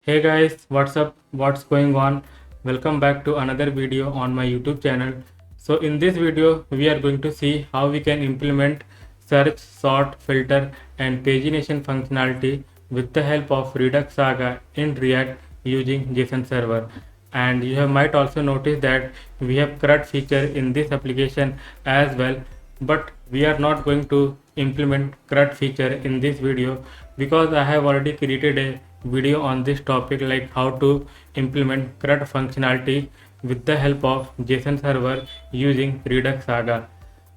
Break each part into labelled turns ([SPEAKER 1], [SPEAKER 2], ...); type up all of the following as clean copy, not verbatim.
[SPEAKER 1] Hey guys, what's up? What's going on? Welcome back to another video on my YouTube channel. So in this video, we are going to see how we can implement search, sort, filter and pagination functionality with the help of Redux-Saga in React using JSON server. And you have might also notice that we have CRUD feature in this application as well, but we are not going to implement CRUD feature in this video because I have already created a video on this topic, like how to implement CRUD functionality with the help of JSON server using Redux-Saga.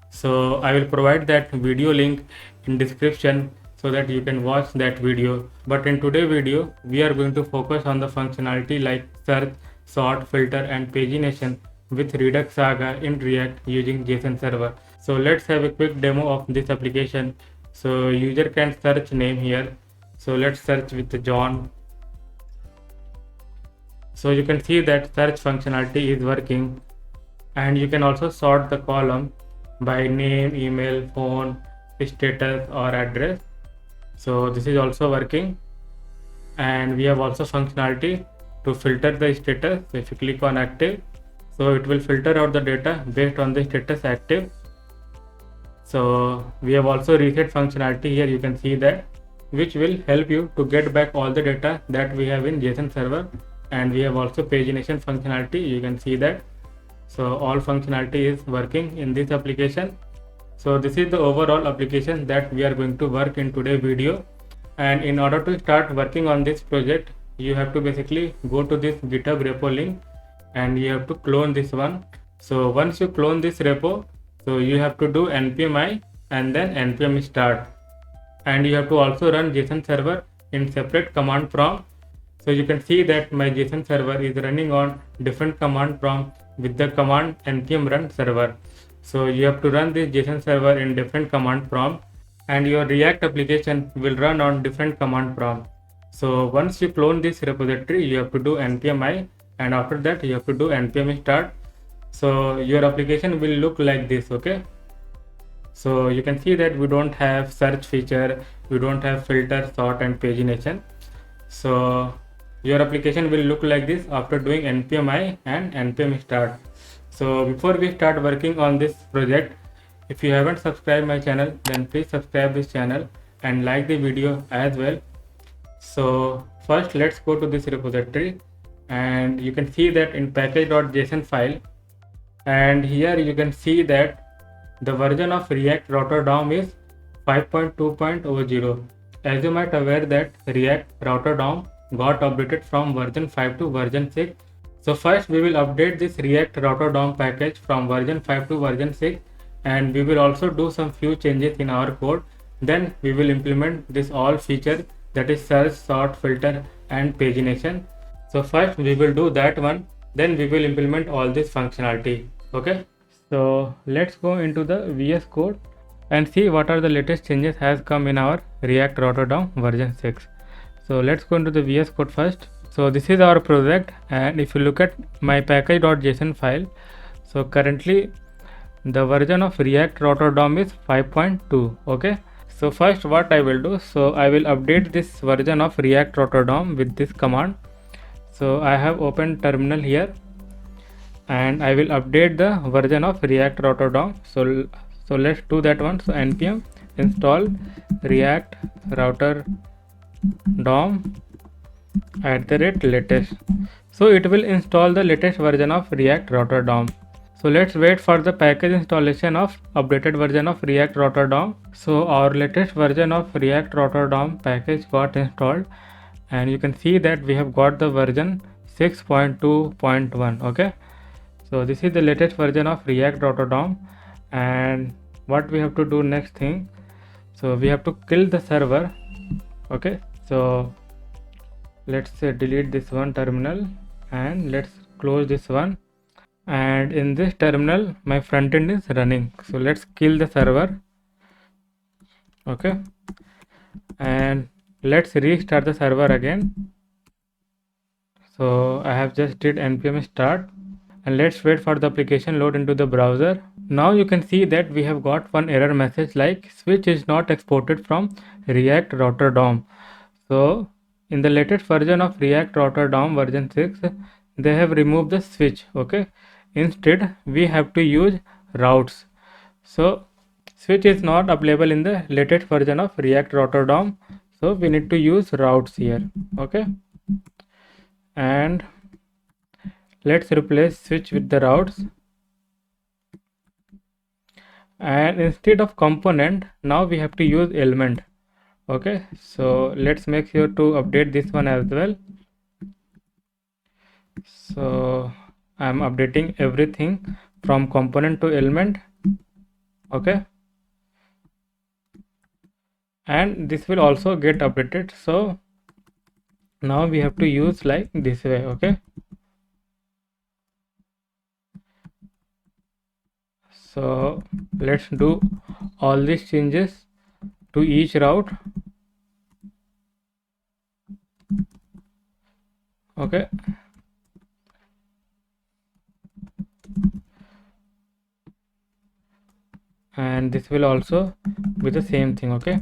[SPEAKER 1] So I will provide that video link in description so that you can watch that video. But in today's video, we are going to focus on the functionality like search, sort, filter and pagination with Redux-Saga in React using JSON server. So let's have a quick demo of this application. So user can search name here. So let's search with John. So you can see that search functionality is working, and you can also sort the column by name, email, phone, status or address. So this is also working, and we have also functionality to filter the status. So if you click on active, so it will filter out the data based on the status active. So we have also reset functionality here, you can see that, which will help you to get back all the data that we have in JSON server. And we have also pagination functionality, you can see that. So all functionality is working in this application. So this is the overall application that we are going to work in today's video. And in order to start working on this project, you have to basically go to this GitHub repo link and you have to clone this one. So once you clone this repo, so you have to do npm i and then npm start, and you have to also run JSON server in separate command prompt. So you can see that my JSON server is running on different command prompt with the command npm run server. So you have to run this JSON server in different command prompt, and your React application will run on different command prompt. So once you clone this repository, you have to do npm i, and after that you have to do npm start. So your application will look like this. Okay, so you can see that we don't have search feature, we don't have filter, sort and pagination. So your application will look like this after doing npm i and npm start. So before we start working on this project, if you haven't subscribed my channel, then please subscribe this channel and like the video as well. So first let's go to this repository, and you can see that in package.json file, and here you can see that the version of React Router DOM is 5.2.0. As you might aware that React Router DOM got updated from version 5 to version 6. So first we will update this React Router DOM package from version 5 to version 6, and we will also do some few changes in our code. Then we will implement this all feature, that is search, sort, filter and pagination. So first we will do that one, then we will implement all this functionality. Okay, so let's go into the VS Code and see what are the latest changes has come in our React Router DOM version 6. So let's go into the VS Code first. So this is our project, and if you look at my package.json file, so currently the version of React Router DOM is 5.2. okay, so first what I will do, so I will update this version of React Router DOM with this command. So I have opened terminal here, and I will update the version of React Router DOM. So let's do that one. So npm install React Router DOM @latest. So it will install the latest version of React Router DOM. So let's wait for the package installation of updated version of React Router DOM. So our latest version of React Router DOM package got installed, and you can see that we have got the version 6.2.1. okay, so this is the latest version of React Router DOM. And what we have to do next thing, so we have to kill the server. Okay, so let's delete this one terminal, and let's close this one, and in this terminal my front end is running. So let's kill the server. Okay, and let's restart the server again. So I have just did npm start, and let's wait for the application load into the browser. Now you can see that we have got one error message like switch is not exported from React Router DOM. So in the latest version of React Rotterdam version 6, they have removed the switch. Okay, instead we have to use routes. So switch is not available in the latest version of React Rotterdam, so we need to use routes here. Okay, and let's replace switch with the routes. And instead of component, now we have to use element. Okay, so let's make sure to update this one as well. So I'm updating everything from component to element. Okay, and this will also get updated. So now we have to use like this way. Okay, so let's do all these changes to each route. Okay, and this will also be the same thing. Okay,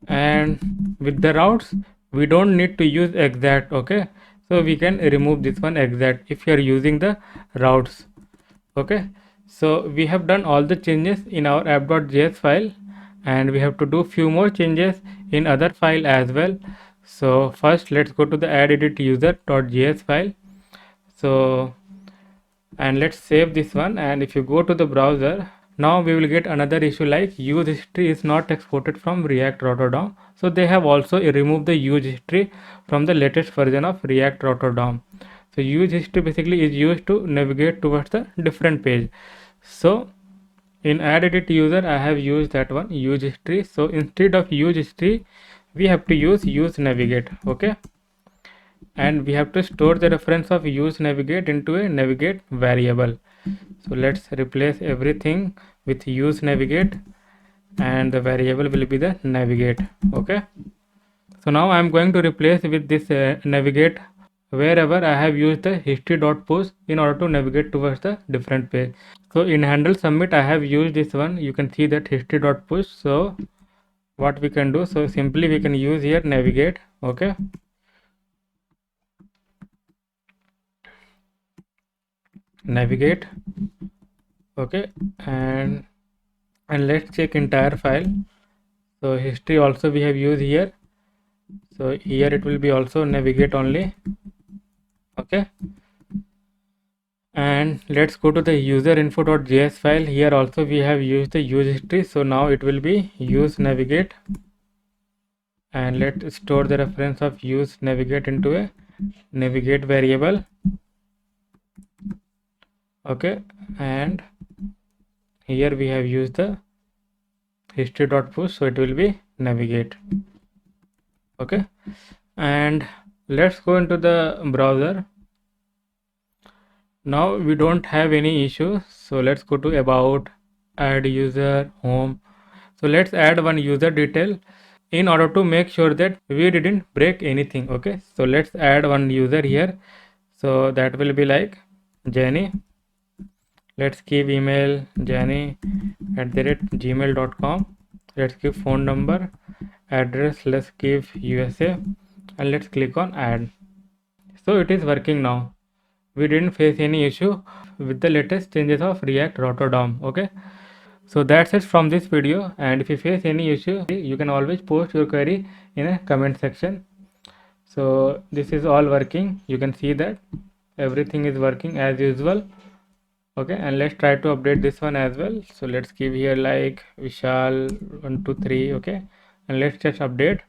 [SPEAKER 1] and with the routes we don't need to use exact. Okay, so we can remove this one exact if you are using the routes. Okay, so we have done all the changes in our app.js file, and we have to do few more changes in other file as well. So first let's go to the add edit user.js file. So and let's save this one, and if you go to the browser, now we will get another issue like use history is not exported from React Rotterdam. So they have also removed the use history from the latest version of React Rotterdam. So use history basically is used to navigate towards the different page. So in add edit user I have used that one, use history. So instead of use history we have to use navigate. Okay, and we have to store the reference of use navigate into a navigate variable. So let's replace everything with use navigate, and the variable will be the navigate. Okay, so now I'm going to replace with this navigate wherever I have used the history.push in order to navigate towards the different page. So in handle submit I have used this one, you can see that history.push. So what we can do, so simply we can use here navigate. Okay, navigate. Okay, and let's check entire file. So history also we have used here, so here it will be also navigate only. Okay, and let's go to the user info.js file. Here also we have used the use history, so now it will be use navigate, and let's store the reference of use navigate into a navigate variable. Okay, and here we have used the history.push, so it will be navigate. Okay, and let's go into the browser. Now we don't have any issue, so let's go to about, add user, home. So let's add one user detail in order to make sure that we didn't break anything. Okay, so let's add one user here, so that will be like Jenny. Let's give email jenny@gmail.com. let's give phone number, address let's give USA, and let's click on add. So it is working now. We didn't face any issue with the latest changes of React Rotterdam. Okay, so that's it from this video, and if you face any issue you can always post your query in a comment section. So this is all working, you can see that everything is working as usual. Okay, and let's try to update this one as well. So let's give here like Vishal 123. Okay, and let's just update.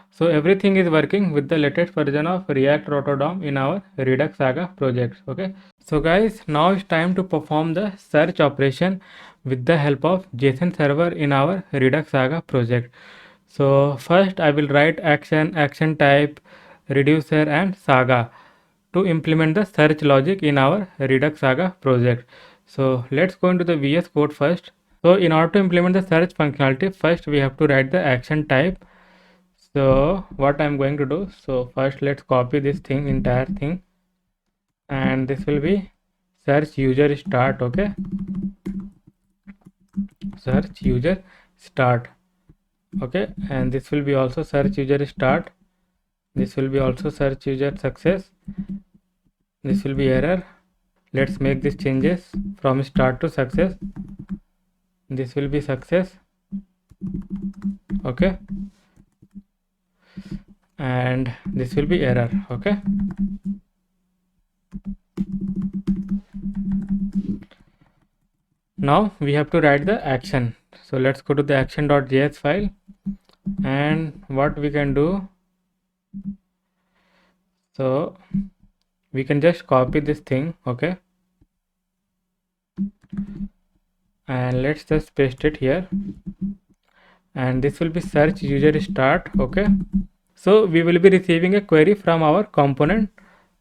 [SPEAKER 1] So everything is working with the latest version of React Rotterdam in our Redux-Saga project. Okay, so guys, now it's time to perform the search operation with the help of JSON server in our Redux-Saga project. So first I will write action type, reducer and saga to implement the search logic in our Redux-Saga project. So let's go into the VS Code first. So in order to implement the search functionality, first we have to write the action type. So what I'm going to do, so first let's copy this thing, entire thing, and this will be search user start. Okay, search user start, Okay, and this will be also search user start. This will be also search user success. This will be error. Let's make these changes from start to success. This will be success. Okay, and this will be error. Okay, now we have to write the action. So let's go to the action.js file, and what we can do, so we can just copy this thing. Okay, and let's just paste it here, and this will be search user start. Okay, so we will be receiving a query from our component.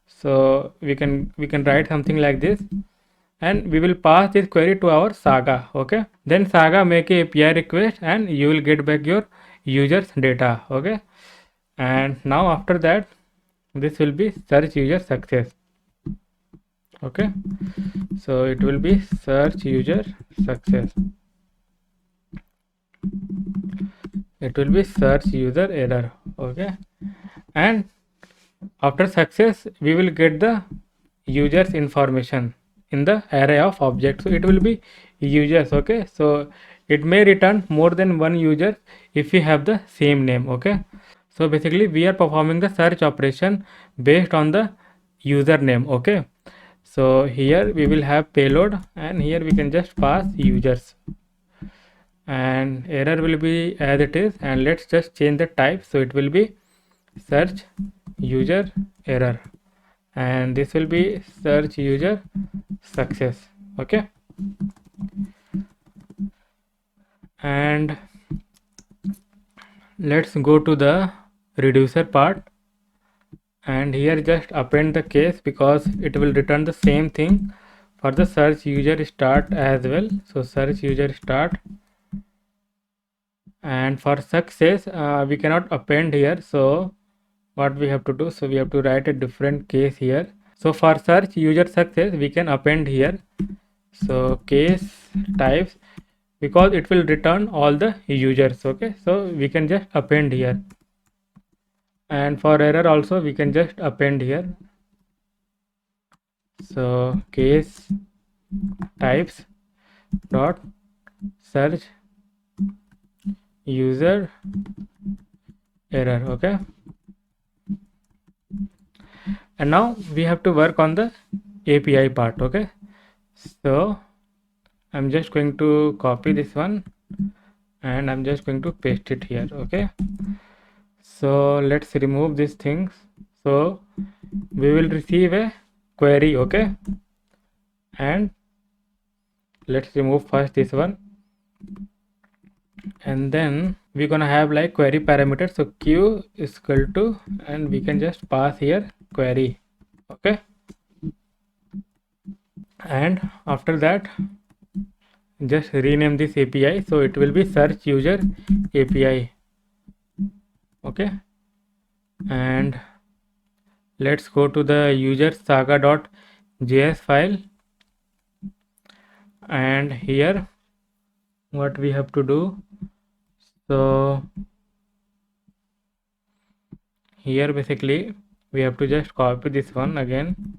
[SPEAKER 1] So we can write something like this, and we will pass this query to our Saga. Okay, then Saga make a API request and you will get back your users data. Okay, and now after that this will be search user success. Okay, so it will be search user success. It will be search user error. Okay, and after success we will get the users information in the array of objects. So it will be users. Okay, so it may return more than one user if we have the same name. Okay, so basically we are performing the search operation based on the username. Okay, so here we will have payload, and here we can just pass users, and error will be as it is, and let's just change the type. So it will be search user error, and this will be search user success. Okay, and let's go to the reducer part, and here just append the case because it will return the same thing for the search user start as well. So search user start, and for success we cannot append here. So what we have to do, so we have to write a different case here. So for search user success we can append here, so case types, because it will return all the users. Okay, so we can just append here, and for error also we can just append here. So case types dot search user error. Okay, and now we have to work on the API part. Okay, so I'm just going to copy this one, and I'm just going to paste it here. Okay, so let's remove these things. So we will receive a query. Okay, and let's remove first this one, and then we're gonna have like query parameters. So q is equal to, and we can just pass here query. Okay, and after that just rename this API, so it will be search user API. Okay, and let's go to the user saga.js file, and here what we have to do, so here basically we have to just copy this one again,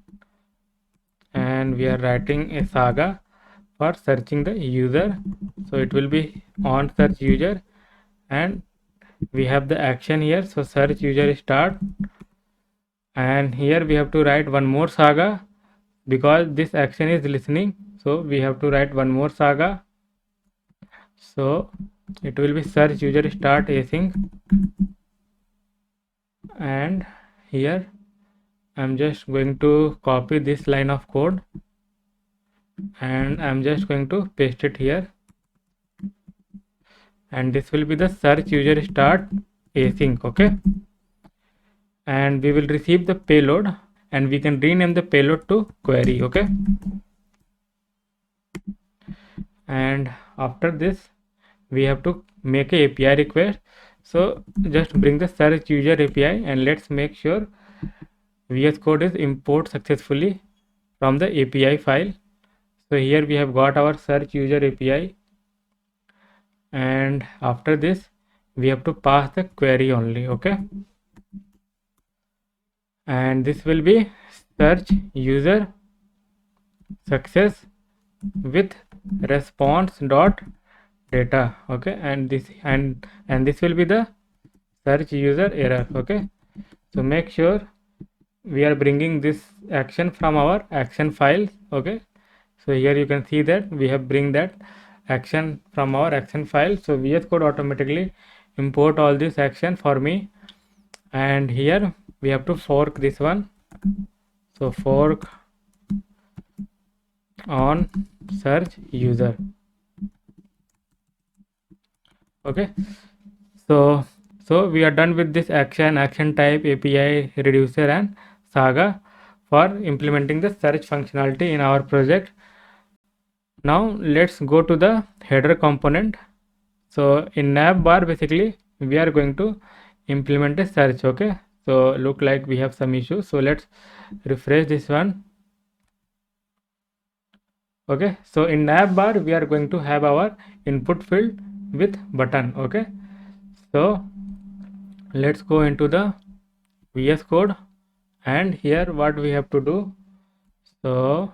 [SPEAKER 1] and we are writing a saga for searching the user. So it will be on search user, and we have the action here, so search user start, and here we have to write one more saga because this action is listening. So we have to write one more saga, so it will be search user start async, and here I'm just going to copy this line of code, and I'm just going to paste it here, and this will be the search user start async. Okay, and we will receive the payload, and we can rename the payload to query. Okay, and after this we have to make a API request. So just bring the search user API, and let's make sure VS Code is import successfully from the API file. So here we have got our search user API, and after this we have to pass the query only. Okay, and this will be search user success with response dot data. Okay, and this will be the search user error. Okay, so make sure we are bringing this action from our action file. Okay, so here you can see that we have bring that action from our action file. So VS Code automatically import all this action for me, and here we have to fork this one. So fork on search user. Okay, so we are done with this action type, API reducer and Saga for implementing the search functionality in our project. Now let's go to the header component. So in nav bar, basically we are going to implement a search. Okay, so look like we have some issues, so let's refresh this one. Okay, so in nav bar we are going to have our input field with button. Okay, so let's go into the VS Code, and here what we have to do, so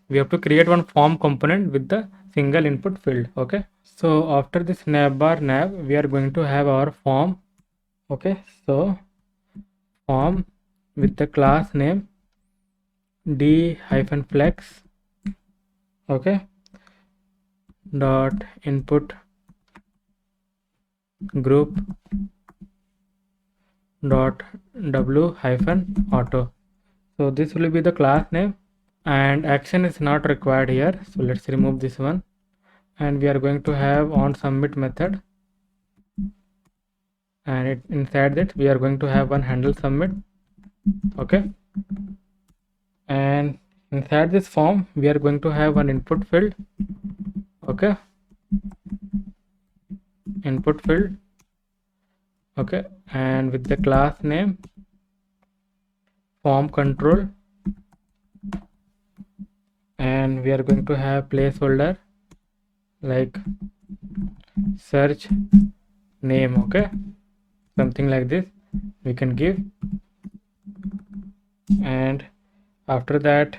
[SPEAKER 1] we have to create one form component with the single input field. Okay, so after this nav bar nav, we are going to have our form. Okay, so form with the class name d-flex. Okay, dot input group dot w hyphen auto. So this will be the class name, and action is not required here, so let's remove this one, and we are going to have on submit method, and inside that we are going to have one handle submit. Okay, and inside this form we are going to have one input field. Okay, input field. Okay, and with the class name form control, and we are going to have placeholder like search name. Okay, something like this we can give, and after that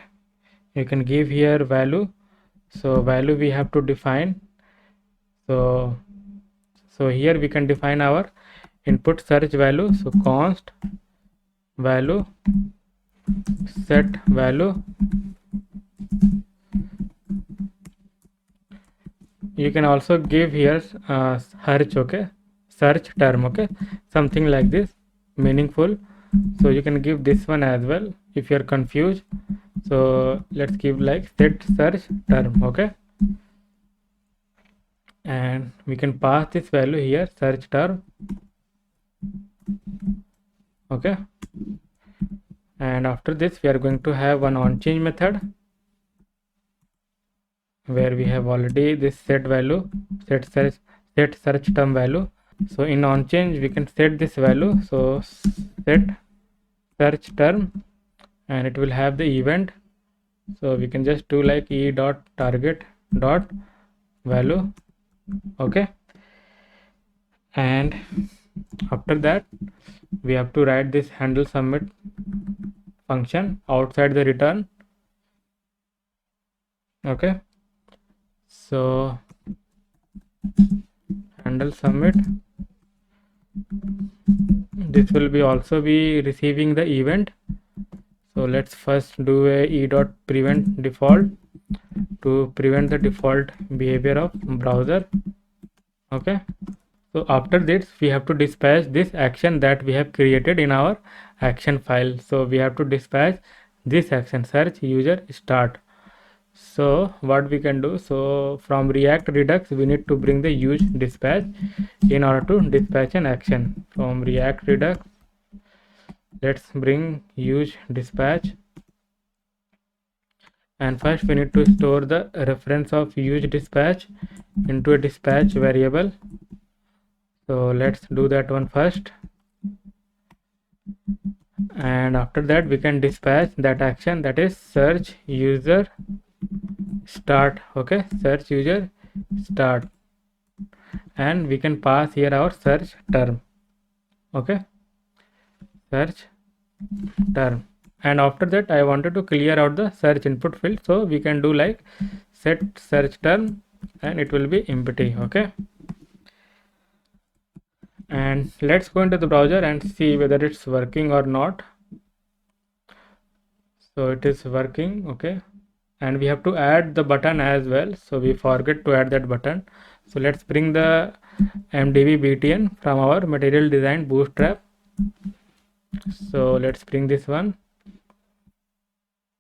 [SPEAKER 1] you can give here value. So value we have to define. So here we can define our input search value. So const value set value. You can also give here search. Okay, search term. Okay, something like this, meaningful. So you can give this one as well if you are confused. So let's give like set search term. Okay, and we can pass this value here, search term. Okay, and after this we are going to have one on change method where we have already this set value, set search term value. So in on change we can set this value. So set search term, and it will have the event. So we can just do like e dot target dot value. Okay, and after that we have to write this handle submit function outside the return. Okay, so handle submit, this will be also be receiving the event. So let's first do a e dot prevent default to prevent the default behavior of browser. Okay, so after this we have to dispatch this action that we have created in our action file. So we have to dispatch this action, search user start. So what we can do, so from React Redux we need to bring the use dispatch in order to dispatch an action. From React Redux, let's bring use dispatch, and first we need to store the reference of use dispatch into a dispatch variable. So let's do that one first, and after that we can dispatch that action, that is search user start. Okay, search user start, and we can pass here our search term. Okay, search term. And after that I wanted to clear out the search input field, so we can do like set search term and it will be empty. Okay, and let's go into the browser and see whether it's working or not. So it is working. Okay, and we have to add the button as well, so we forget to add that button. So let's bring the mdb btn from our material design bootstrap. So let's bring this one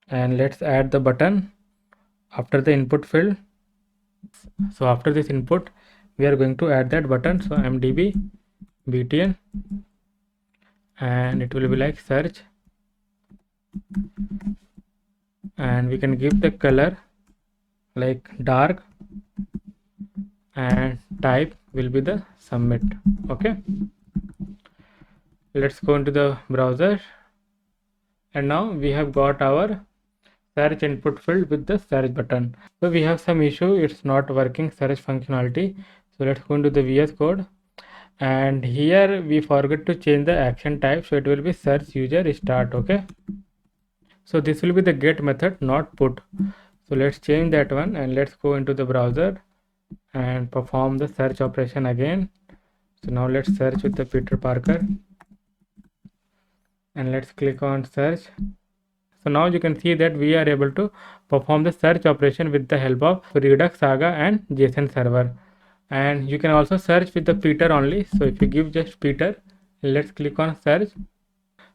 [SPEAKER 1] and let's add the button after the input field. So after this input we are going to add that button. So mdb btn and it will be like search, and we can give the color like dark and type will be the submit. Okay, let's go into the browser, and now we have got our search input field with the search button. So we have some issue, it's not working search functionality. So let's go into the VS Code, and here we forget to change the action type, so it will be search user start. Okay, so this will be the get method, not put. So let's change that one, and let's go into the browser and perform the search operation again. So now let's search with the Peter Parker, and let's click on search. So now you can see that we are able to perform the search operation with the help of Redux-Saga and JSON server. And you can also search with the Peter only. So if you give just Peter, let's click on search.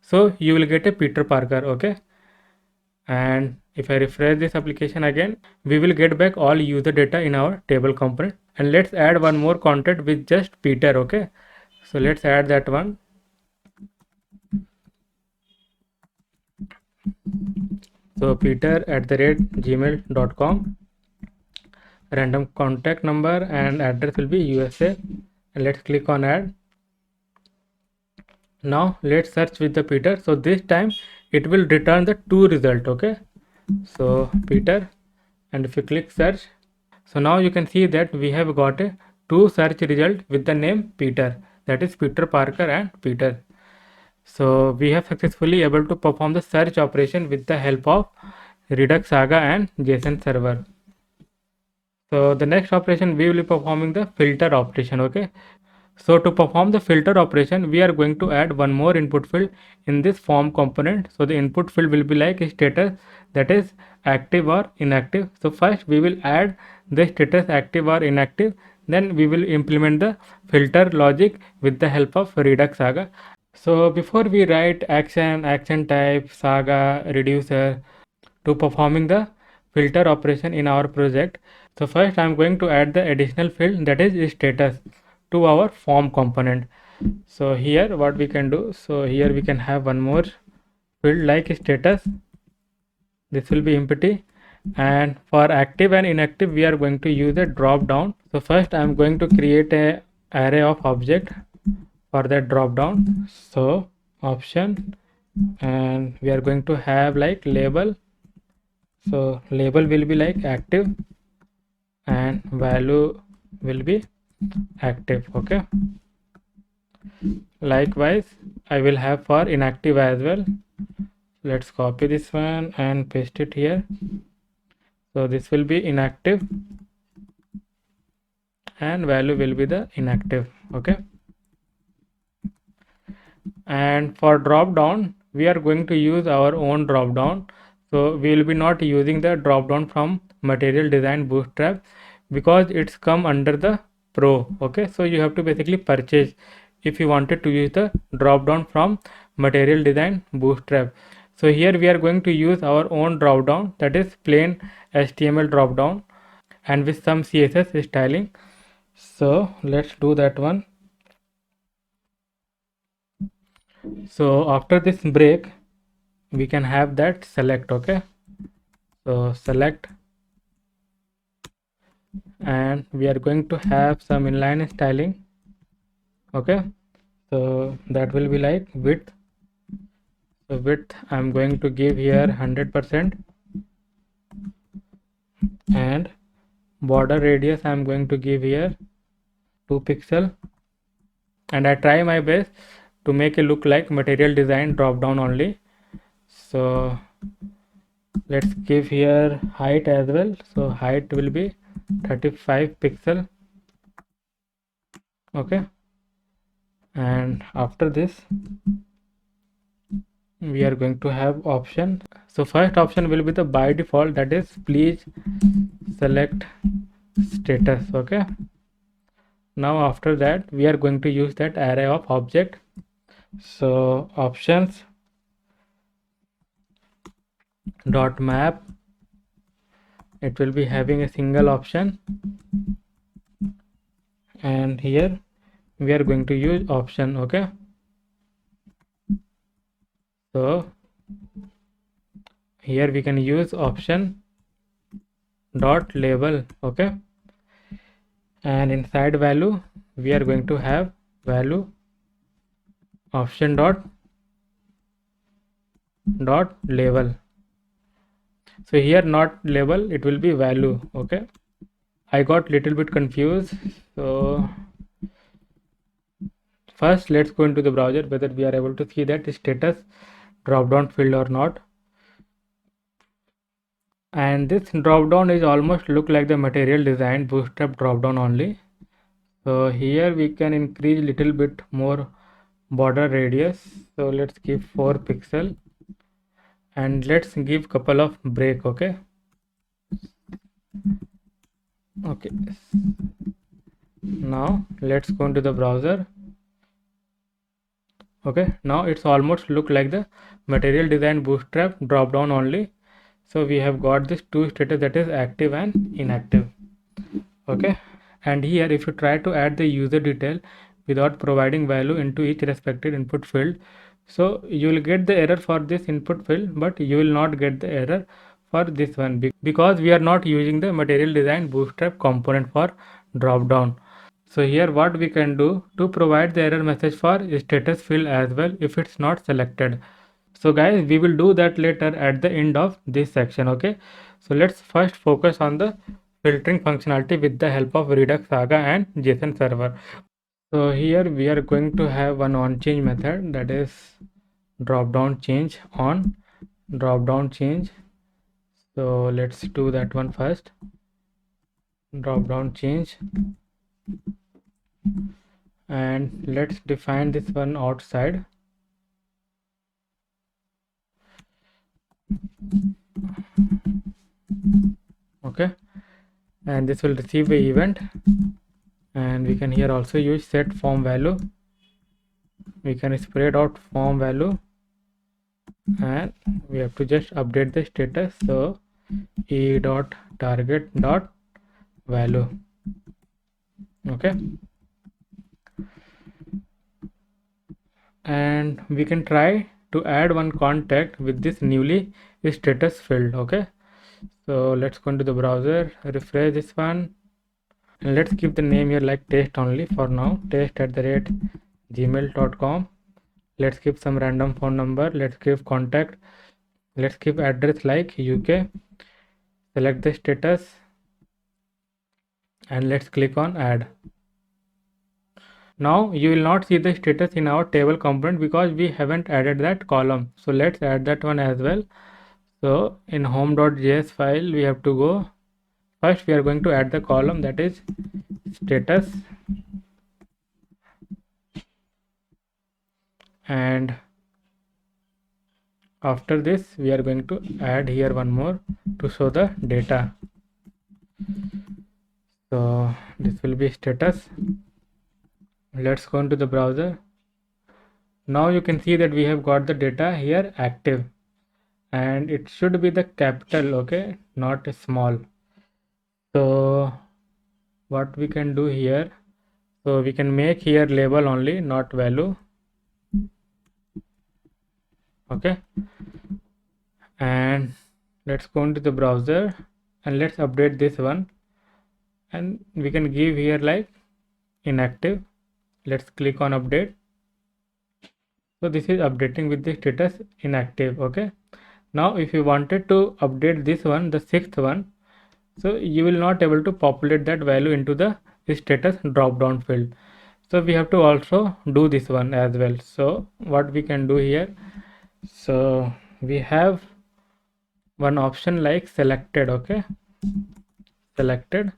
[SPEAKER 1] So you will get a Peter Parker. Okay, and if I refresh this application again, we will get back all user data in our table component. And let's add one more content with just Peter. Okay, so let's add that one. So peter@gmail.com, random contact number and address will be USA, and let's click on add. Now let's search with the Peter. So this time it will return the two result. Okay, so Peter, and if you click search, so now you can see that we have got a two search result with the name Peter, that is Peter Parker and Peter. So we have successfully able to perform the search operation with the help of Redux-Saga and JSON server. So the next operation we will be performing the filter operation. Okay, so to perform the filter operation we are going to add one more input field in this form component. So the input field will be like status, that is active or inactive. So first we will add the status active or inactive, then we will implement the filter logic with the help of Redux-Saga. So before we write action type, saga, reducer to performing the filter operation in our project, so first I am going to add the additional field, that is status, to our form component. So here what we can do, so here we can have one more field like status, this will be empty, and for active and inactive we are going to use a drop down. So first I am going to create a array of object for that drop down. So option, and we are going to have like label. So label will be like active and value will be active. Okay, likewise I will have for inactive as well. Let's copy this one and paste it here. So this will be inactive and value will be the inactive. Okay, and for drop down we are going to use our own drop down. So we will be not using the drop down from material design bootstrap because it's come under the pro. Okay, so you have to basically purchase if you wanted to use the drop down from material design bootstrap. So here we are going to use our own drop down, that is plain HTML drop down and with some CSS styling. So let's do that one. So after this break we can have that select. Okay, so select, and we are going to have some inline styling. Okay, so that will be like width. So width I'm going to give here 100%, and border radius I'm going to give here 2 pixel, and I try my best to make it look like material design drop down only. So let's give here height as well. So height will be 35 pixel. Okay, and after this we are going to have option. So first option will be the by default, that is please select status. Okay, now after that we are going to use that array of object. So options dot map, it will be having a single option, and here we are going to use option. Okay, so here we can use option dot label. Okay, and inside value we are going to have value option dot label. So here not label, it will be value. Okay, I got little bit confused. So first let's go into the browser whether we are able to see that status drop down field or not. And this drop down is almost look like the material design bootstrap drop down only. So here we can increase little bit more border radius. So let's give 4 pixel, and let's give couple of break. Okay, okay, now let's go into the browser. Okay, now it's almost look like the material design bootstrap drop down only. So we have got this two status, that is active and inactive. Okay, and here if you try to add the user detail without providing value into each respective input field, so you will get the error for this input field, but you will not get the error for this one because we are not using the material design bootstrap component for drop down. So here what we can do to provide the error message for status field as well if it's not selected. So guys, we will do that later at the end of this section. Okay, so let's first focus on the filtering functionality with the help of Redux-Saga and JSON server. So here we are going to have one on change method, that is drop down change on drop down change. So let's do that one first. Drop down change, and let's define this one outside. Okay, and this will receive a event, and we can here also use set form value. We can spread out form value, and we have to just update the status. So e dot target dot value. Okay, and we can try to add one contact with this newly status field. Okay, so let's go into the browser, refresh this one, and let's give the name here like test only for now, test@gmail.com. let's give some random phone number, let's give contact, let's give address like UK, select the status, and let's click on add. Now you will not see the status in our table component because we haven't added that column. So let's add that one as well. So in home.js file we have to go, first we are going to add the column, that is status, and after this we are going to add here one more to show the data. So this will be status. Let's go into the browser. Now you can see that we have got the data here active, and it should be the capital, okay, not small. So what we can do here, so we can make here label only, not value. Okay, and let's go into the browser and let's update this one, and we can give here like inactive. Let's click on update. So this is updating with the status inactive. Okay, now if you wanted to update this one, the sixth one, so you will not able to populate that value into the status drop down field. So we have to also do this one as well. So what we can do here, so we have one option like selected, okay, selected,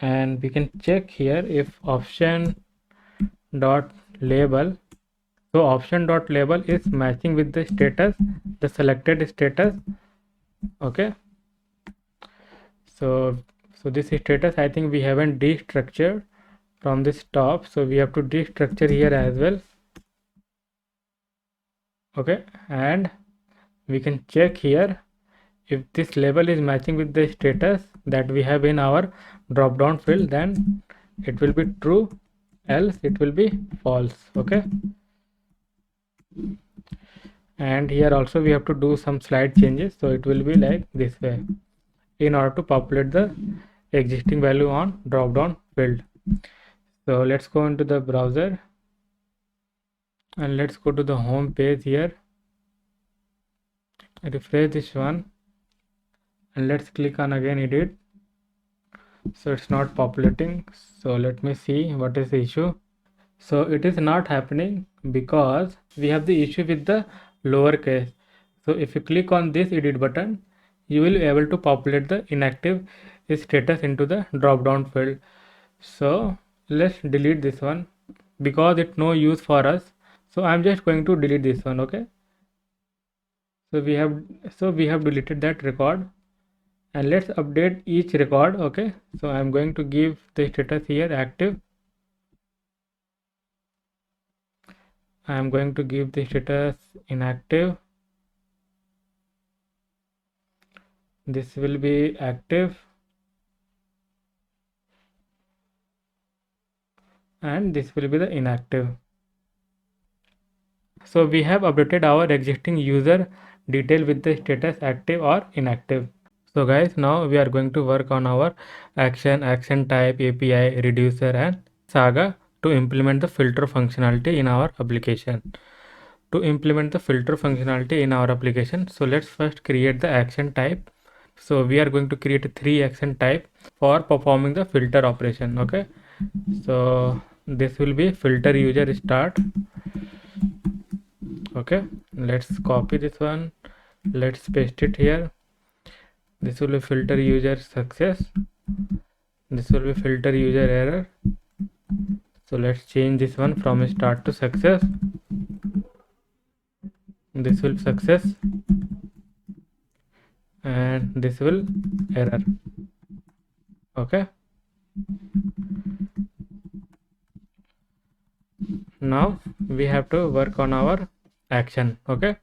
[SPEAKER 1] and we can check here if option dot label, so option dot label is matching with the status, the selected status, okay. So this status, I think we haven't destructured from this top, so we have to destructure here as well, okay. And we can check here if this label is matching with the status that we have in our drop down field, then it will be true, else it will be false, okay. And here also we have to do some slight changes, so it will be like this way in order to populate the existing value on drop down field. So let's go into the browser and let's go to the home page here, refresh this one, and let's click on again edit. So it's not populating, so let me see what is the issue. So it is not happening because we have the issue with the lowercase. So if you click on this edit button, you will be able to populate the inactive status into the drop down field. So let's delete this one because it's no use for us. So I'm just going to delete this one, okay. So we have deleted that record, and let's update each record, okay. So I'm going to give the status here active. I am going to give the status inactive. This will be active, and this will be the inactive. So we have updated our existing user detail with the status active or inactive. So guys, now we are going to work on our action type, API, reducer and Saga to implement the filter functionality in our application. To implement the filter functionality in our application, so let's first create the action type. So we are going to create 3 action type for performing the filter operation, okay. So this will be filter user start, okay. Let's copy this one, let's paste it here. This will be filter user success, this will be filter user error. So let's change this one from start to success. This will success and this will error, okay. Now we have to work on our action, okay.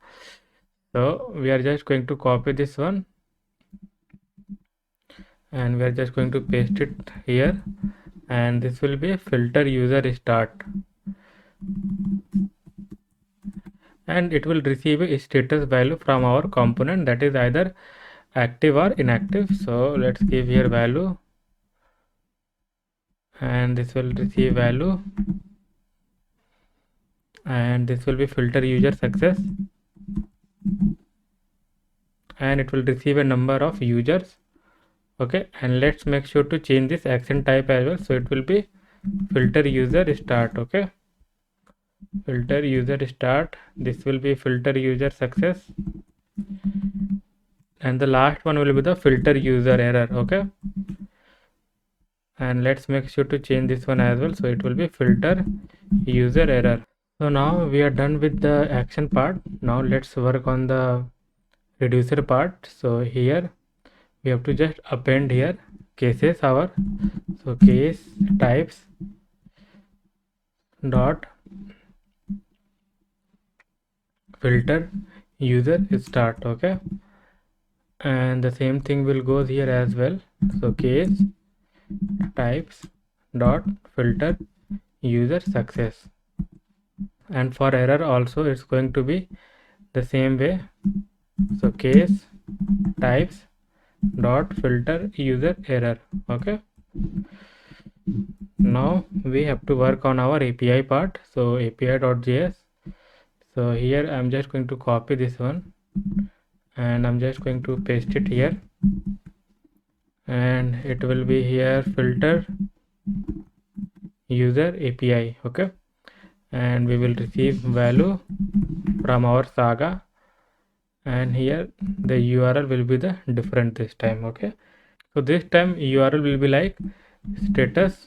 [SPEAKER 1] So we are just going to copy this one and we are just going to paste it here, and this will be filter user start, and it will receive a status value from our component that is either active or inactive. So let's give here value, and this will receive value, and this will be filter user success, and it will receive a number of users, okay. And let's make sure to change this action type as well, so it will be filter user start, okay. Filter user start, this will be filter user success, and the last one will be the filter user error, okay. And let's make sure to change this one as well, so it will be filter user error. So now we are done with the action part. Now let's work on the reducer part. So here we have to just append here cases our, so case types dot filter user start, okay. And the same thing will go here as well, so case types dot filter user success. And for error also it's going to be the same way, so case types dot filter user error, okay. Now we have to work on our API part, so api.js. So here I'm just going to copy this one and I'm just going to paste it here, and it will be here filter user API. Okay, and we will receive value from our Saga, and here the URL will be the different this time. Okay, so this time URL will be like status.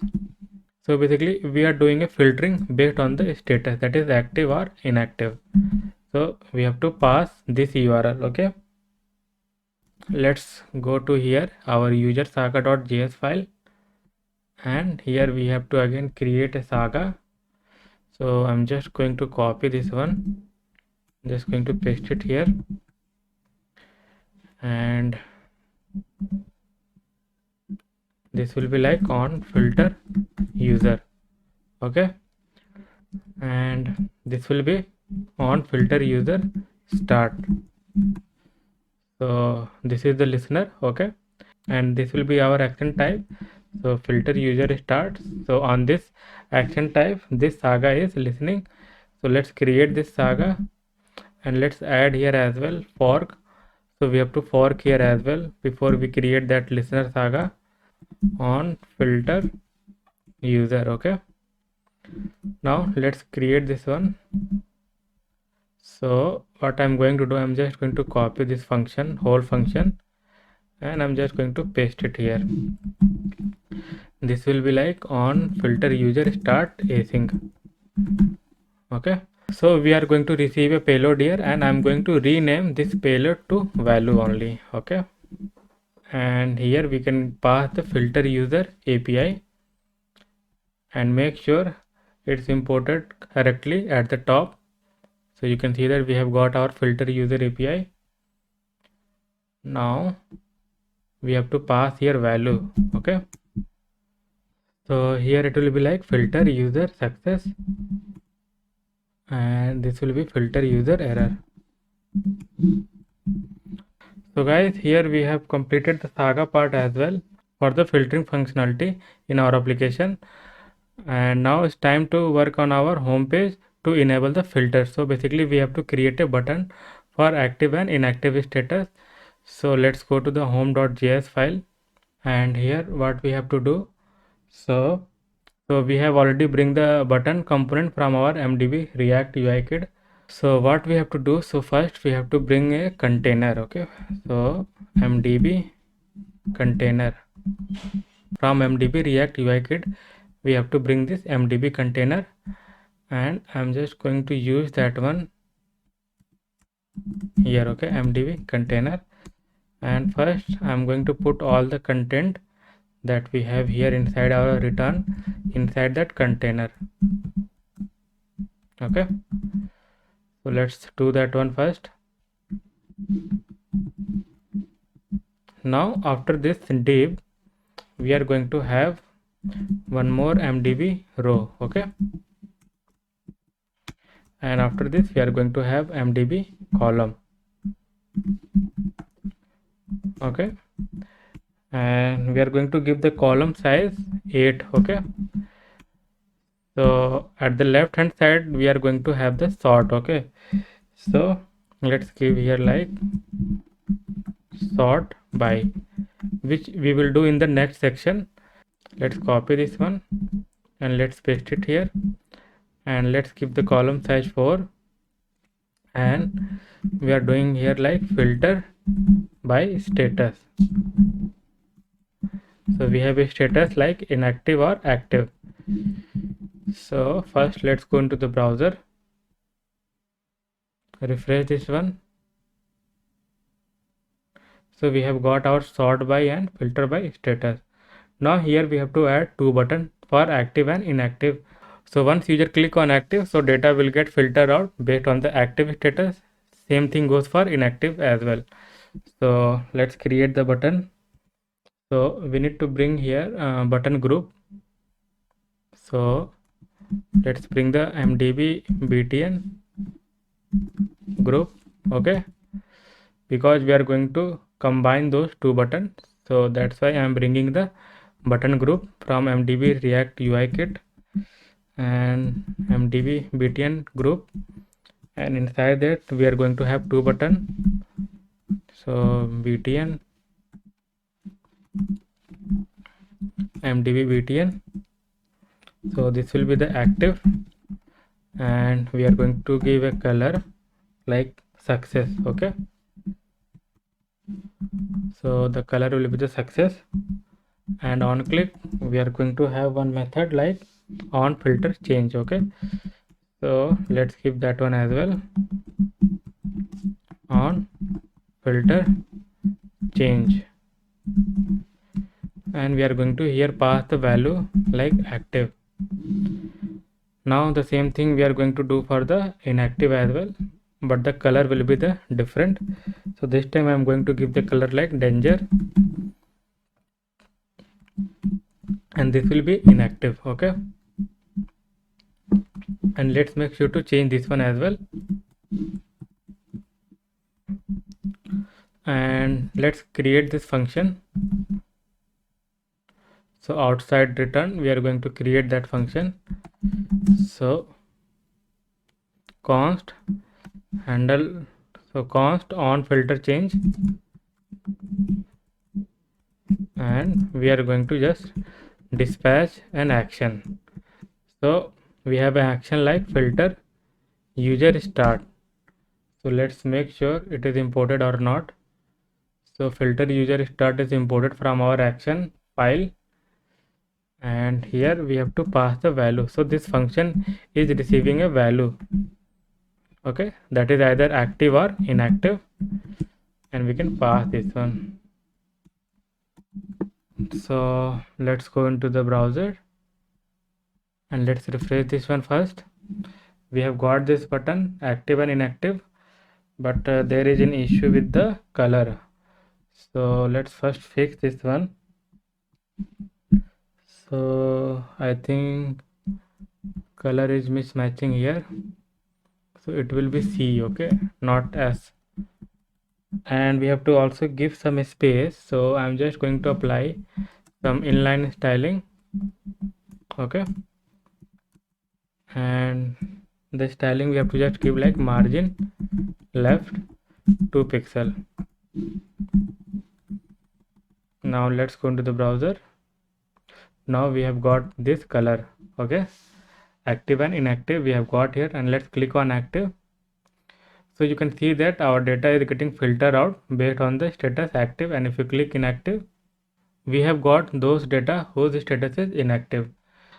[SPEAKER 1] So basically we are doing a filtering based on the status, that is active or inactive. So we have to pass this URL. Okay, let's go to here our user saga.js file, and here we have to again create a Saga. So I'm just going to copy this one, just going to paste it here, and this will be like on filter user. Okay, and this will be on filter user start. So this is the listener. Okay, and this will be our action type. So filter user starts. So on this action type, this Saga is listening. So let's create this Saga, and let's add here as well fork. So we have to fork here as well before we create that listener Saga on filter user. Okay, now let's create this one. So what I'm going to do, I'm just going to copy this function, whole function, and I'm just going to paste it here. This will be like on filter user start async. Okay, so we are going to receive a payload here, and I'm going to rename this payload to value only. Okay, and here we can pass the filter user API, and make sure it's imported correctly at the top. So you can see that we have got our filter user API. Now we have to pass here value. Okay, so here it will be like filter user success, and this will be filter user error. So guys, here we have completed the Saga part as well for the filtering functionality in our application, and now it's time to work on our home page to enable the filter. So basically we have to create a button for active and inactive status. So let's go to the home.js file, and here what we have to do, so we have already bring the button component from our MDB React UI kit. So what we have to do, so first we have to bring a container. Okay, so MDB container, from MDB React UI kit we have to bring this MDB container, and I'm just going to use that one here. Okay, MDB container, and first I'm going to put all the content that we have here inside our return inside that container. Okay, so let's do that one first. Now after this div we are going to have one more MDB row. Okay, and after this we are going to have MDB column. Okay, and we are going to give the column size 8. Okay, so at the left hand side we are going to have the sort. Okay, so let's give here like sort by, which we will do in the next section. Let's copy this one and let's paste it here, and let's give the column size 4, and we are doing here like filter by status. So we have a status like inactive or active. So first let's go into the browser, refresh this one. So we have got our sort by and filter by status. Now here we have to add two buttons for active and inactive. So once user click on active, so data will get filtered out based on the active status. Same thing goes for inactive as well. So let's create the button. So we need to bring here button group. So let's bring the MDB BTN group. Okay, because we are going to combine those two buttons, so that's why I am bringing the button group from MDB React UI kit and MDB BTN group, and inside that we are going to have two buttons. So BTN MDB BTN, So this will be the active, and we are going to give a color like success. Okay, so the color will be the success, and on click we are going to have one method like on filter change. Okay, so let's keep that one as well, on filter change, and we are going to here pass the value like active. Now the same thing we are going to do for the inactive as well, but the color will be the different. So this time I am going to give the color like danger, and this will be inactive. Okay, and let's make sure to change this one as well, and let's create this function. So outside return we are going to create that function. So const handle, so const on filter change, and we are going to just dispatch an action. So we have an action like filter user start. So let's make sure it is imported or not. So filter user start is imported from our action file, and here we have to pass the value. So this function is receiving a value. Okay, that is either active or inactive, and we can pass this one. So let's go into the browser and let's refresh this one first. We have got this button active and inactive, but there is an issue with the color. So let's first fix this one. So I think color is mismatching here, so it will be C, okay, not S. And we have to also give some space, so I'm just going to apply some inline styling. Okay, and the styling we have to just give like margin left 2 pixel. Now let's go into the browser. Now we have got this color. Okay, active and inactive we have got here, and let's click on active. So you can see that our data is getting filtered out based on the status active, and if you click inactive, we have got those data whose status is inactive.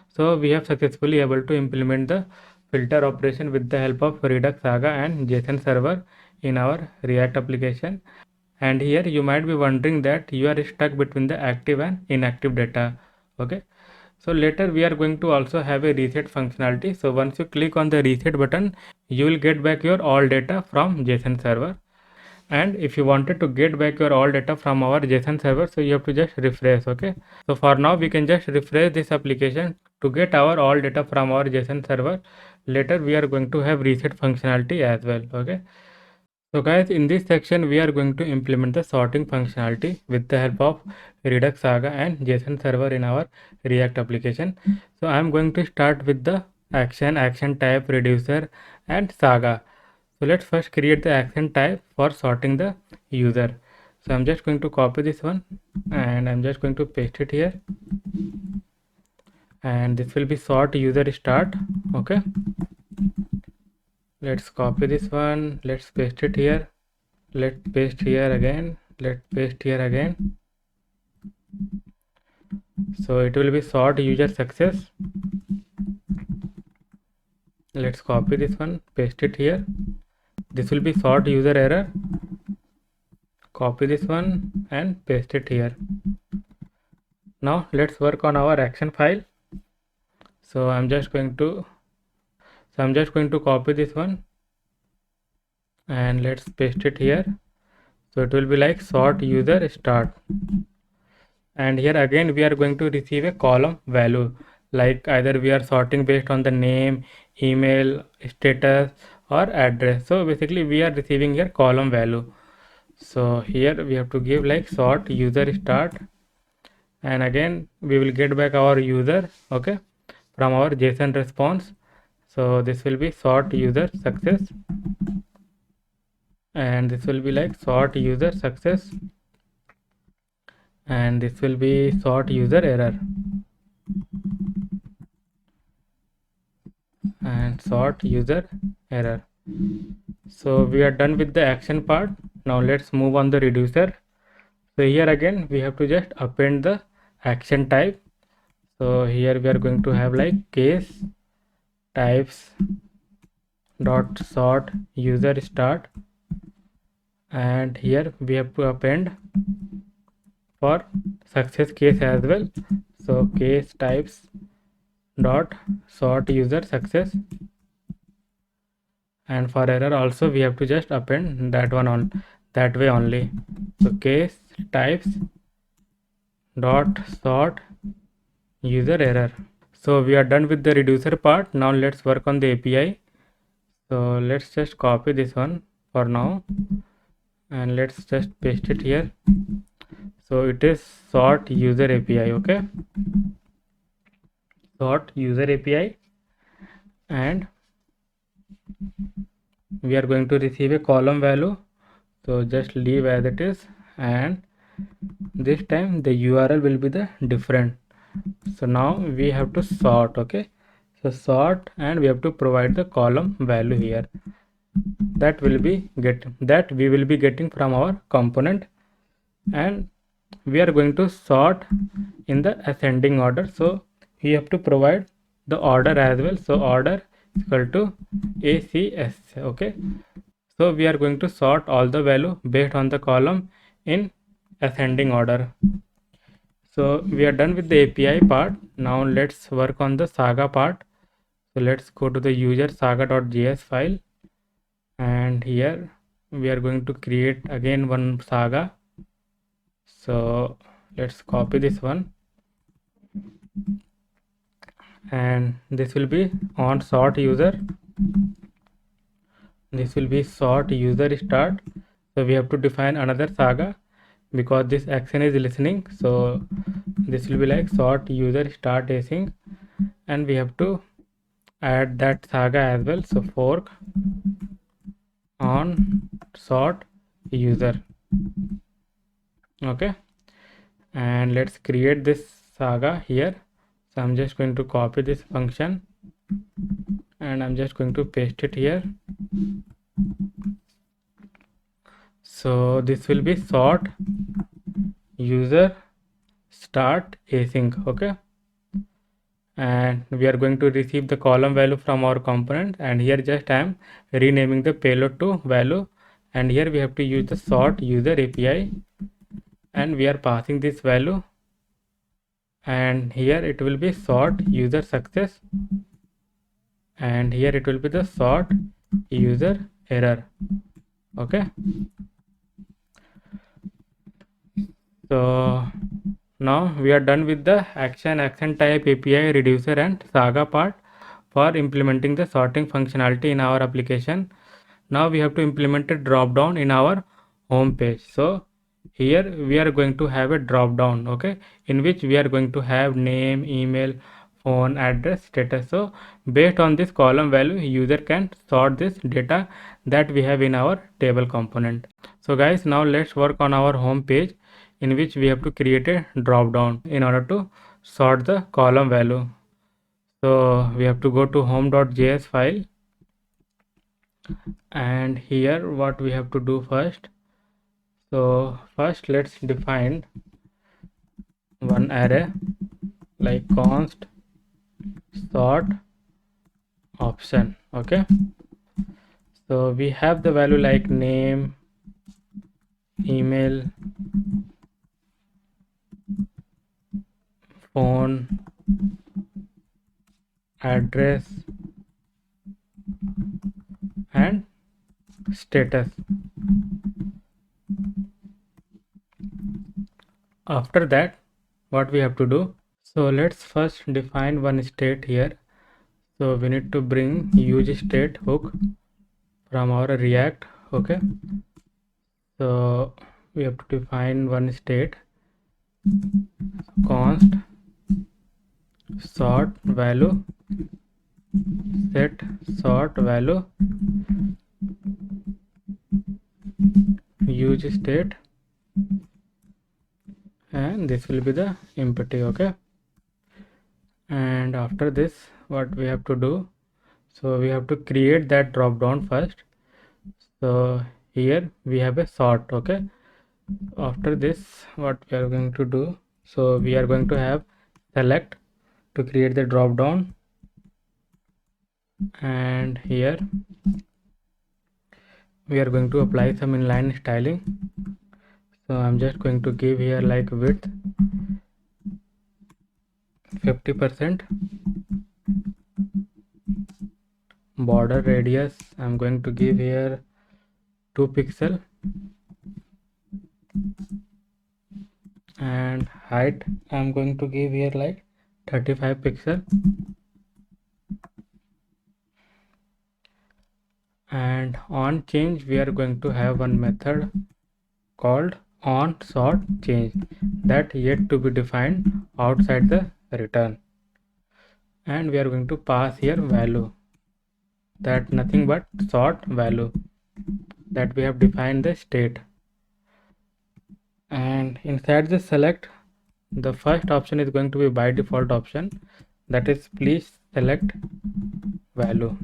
[SPEAKER 1] So we have successfully able to implement the filter operation with the help of Redux-Saga and JSON server in our React application. And here you might be wondering that you are stuck between the active and inactive data. Okay, so later we are going to also have a reset functionality. So once you click on the reset button, you will get back your all data from JSON server. And if you wanted to get back your all data from our JSON server, so you have to just refresh. Okay, so for now we can just refresh this application to get our all data from our JSON server. Later we are going to have reset functionality as well. Okay, so guys, in this section we are going to implement the sorting functionality with the help of Redux-Saga and JSON server in our React application. So I am going to start with the action type, reducer and Saga. So let's first create the action type for sorting the user. So I'm just going to copy this one and I'm just going to paste it here, and this will be sort user start. Okay, let's copy this one, let's paste it here, let's paste here again, let's paste here again. So it will be sort user success. Let's copy this one, paste it here. This will be sort user error. Copy this one and paste it here. Now let's work on our action file. So I'm just going to copy this one and let's paste it here. So it will be like sort user start, and here again we are going to receive a column value, like either we are sorting based on the name, email, status or address. So basically we are receiving here column value. So here we have to give like sort user start, and again we will get back our user, okay, from our JSON response. So this will be sort user success, and this will be like sort user success, and this will be sort user error. and sort user error. So we are done with the action part. Now let's move on the reducer. So here again we have to just append the action type. So here we are going to have like case types dot sort user start, and here we have to append for success case as well. So case types dot sort user success, and for error also we have to just append that one on that way only. So case types dot sort user error. So we are done with the reducer part. Now let's work on the API. So let's just copy this one for now and let's just paste it here. So it is sort user API. Okay, sort user API, and we are going to receive a column value. So just leave as it is, and this time the URL will be the different. So now we have to sort. Okay, so sort, and we have to provide the column value here that we will be getting from our component, and we are going to sort in the ascending order. So we have to provide the order as well. So order is equal to ACS. Okay, so we are going to sort all the value based on the column in ascending order. So we are done with the API part. Now let's work on the Saga part. So let's go to the user saga.js file, and here we are going to create again one Saga. So let's copy this one, and this will be on sort user. This will be sort user start. So we have to define another Saga because this action is listening. So this will be like sort user start async, and we have to add that Saga as well. So fork on sort user. Okay, and let's create this Saga here. So I'm just going to copy this function and I'm just going to paste it here. So this will be sort user start async. Okay, and we are going to receive the column value from our component, and here just I am renaming the payload to value, and here we have to use the sort user API, and we are passing this value, and here it will be sort user success, and here it will be the sort user error. Okay, so now we are done with the action type API reducer and Saga part for implementing the sorting functionality in our application. Now we have to implement a drop down in our home page. So here we are going to have a drop down, okay, in which we are going to have name, email, phone, address, status. So based on this column value, user can sort this data that we have in our table component. So guys, now let's work on our home page, in which we have to create a drop down in order to sort the column value. So we have to go to home.js file, and here what we have to do first. So first let's define one array like const sort option. Okay, so we have the value like name, email, phone, address, and status. After that, what we have to do? So let's first define one state here. So we need to bring use state hook from our React. Okay, so we have to define one state const sort value set sort value use state, and this will be the empty. Okay, and after this what we have to do? So we have to create that drop down first. So here we have a sort. Okay, after this what we are going to do, so we are going to have select to create the drop down, and here we are going to apply some inline styling. So I'm just going to give here like width 50%, border radius I'm going to give here 2 pixel, and height I'm going to give here like 35 pixel, and on change we are going to have one method called on sort change that yet to be defined outside the return, and we are going to pass here value that nothing but sort value that we have defined the state. And inside the select, the first option is going to be by default option, that is please select value.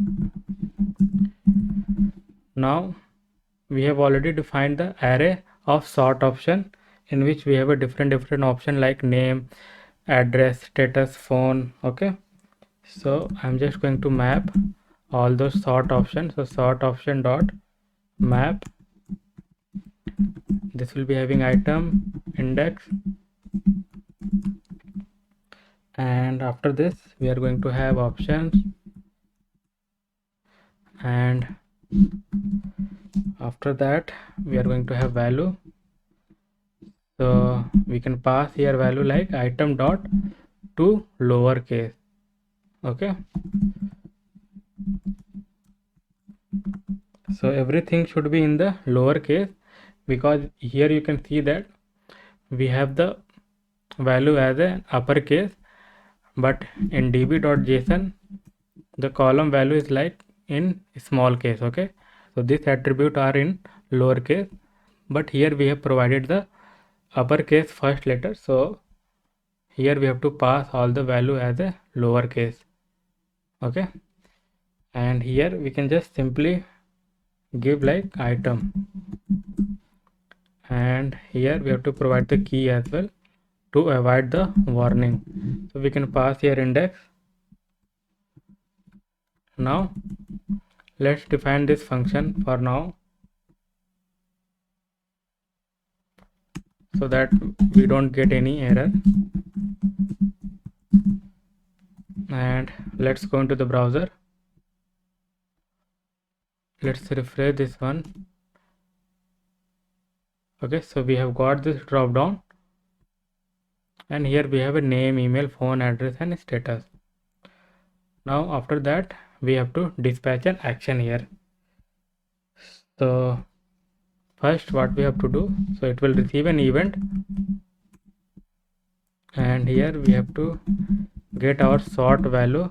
[SPEAKER 1] Now we have already defined the array of sort option, in which we have a different option like name, address, status, phone. Okay, so I'm just going to map all those sort options. So sort option dot map, this will be having item, index, and after this we are going to have options, and after that we are going to have value. So we can pass here value like item dot to lowercase. Okay, so everything should be in the lowercase, because here you can see that we have the value as an uppercase, but in db.json the column value is like in small case. Okay, so this attribute are in lowercase, but here we have provided the uppercase first letter, so here we have to pass all the value as a lowercase. Okay, and here we can just simply give like item, and here we have to provide the key as well to avoid the warning. So we can pass here index. Now let's define this function for now, so that we don't get any error. And let's go into the browser. Let's refresh this one. Okay, so we have got this drop down, and here we have a name, email, phone, address, and status. Now after that we have to dispatch an action here. So first what we have to do, so it will receive an event, and here we have to get our sort value.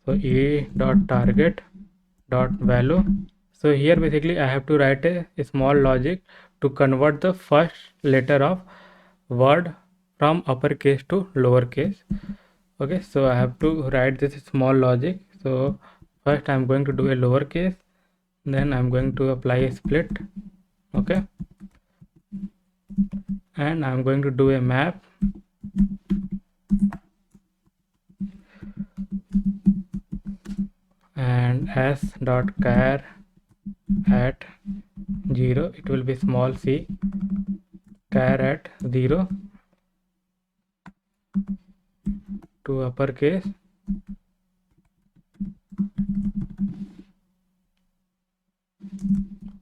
[SPEAKER 1] So e.target.value. So here basically I have to write a small logic to convert the first letter of word from uppercase to lowercase. Okay, so I have to write this small logic. So first I'm going to do a lowercase, then I'm going to apply a split. Okay, and I'm going to do a map, and s.char at 0, it will be small c, char at 0 to uppercase,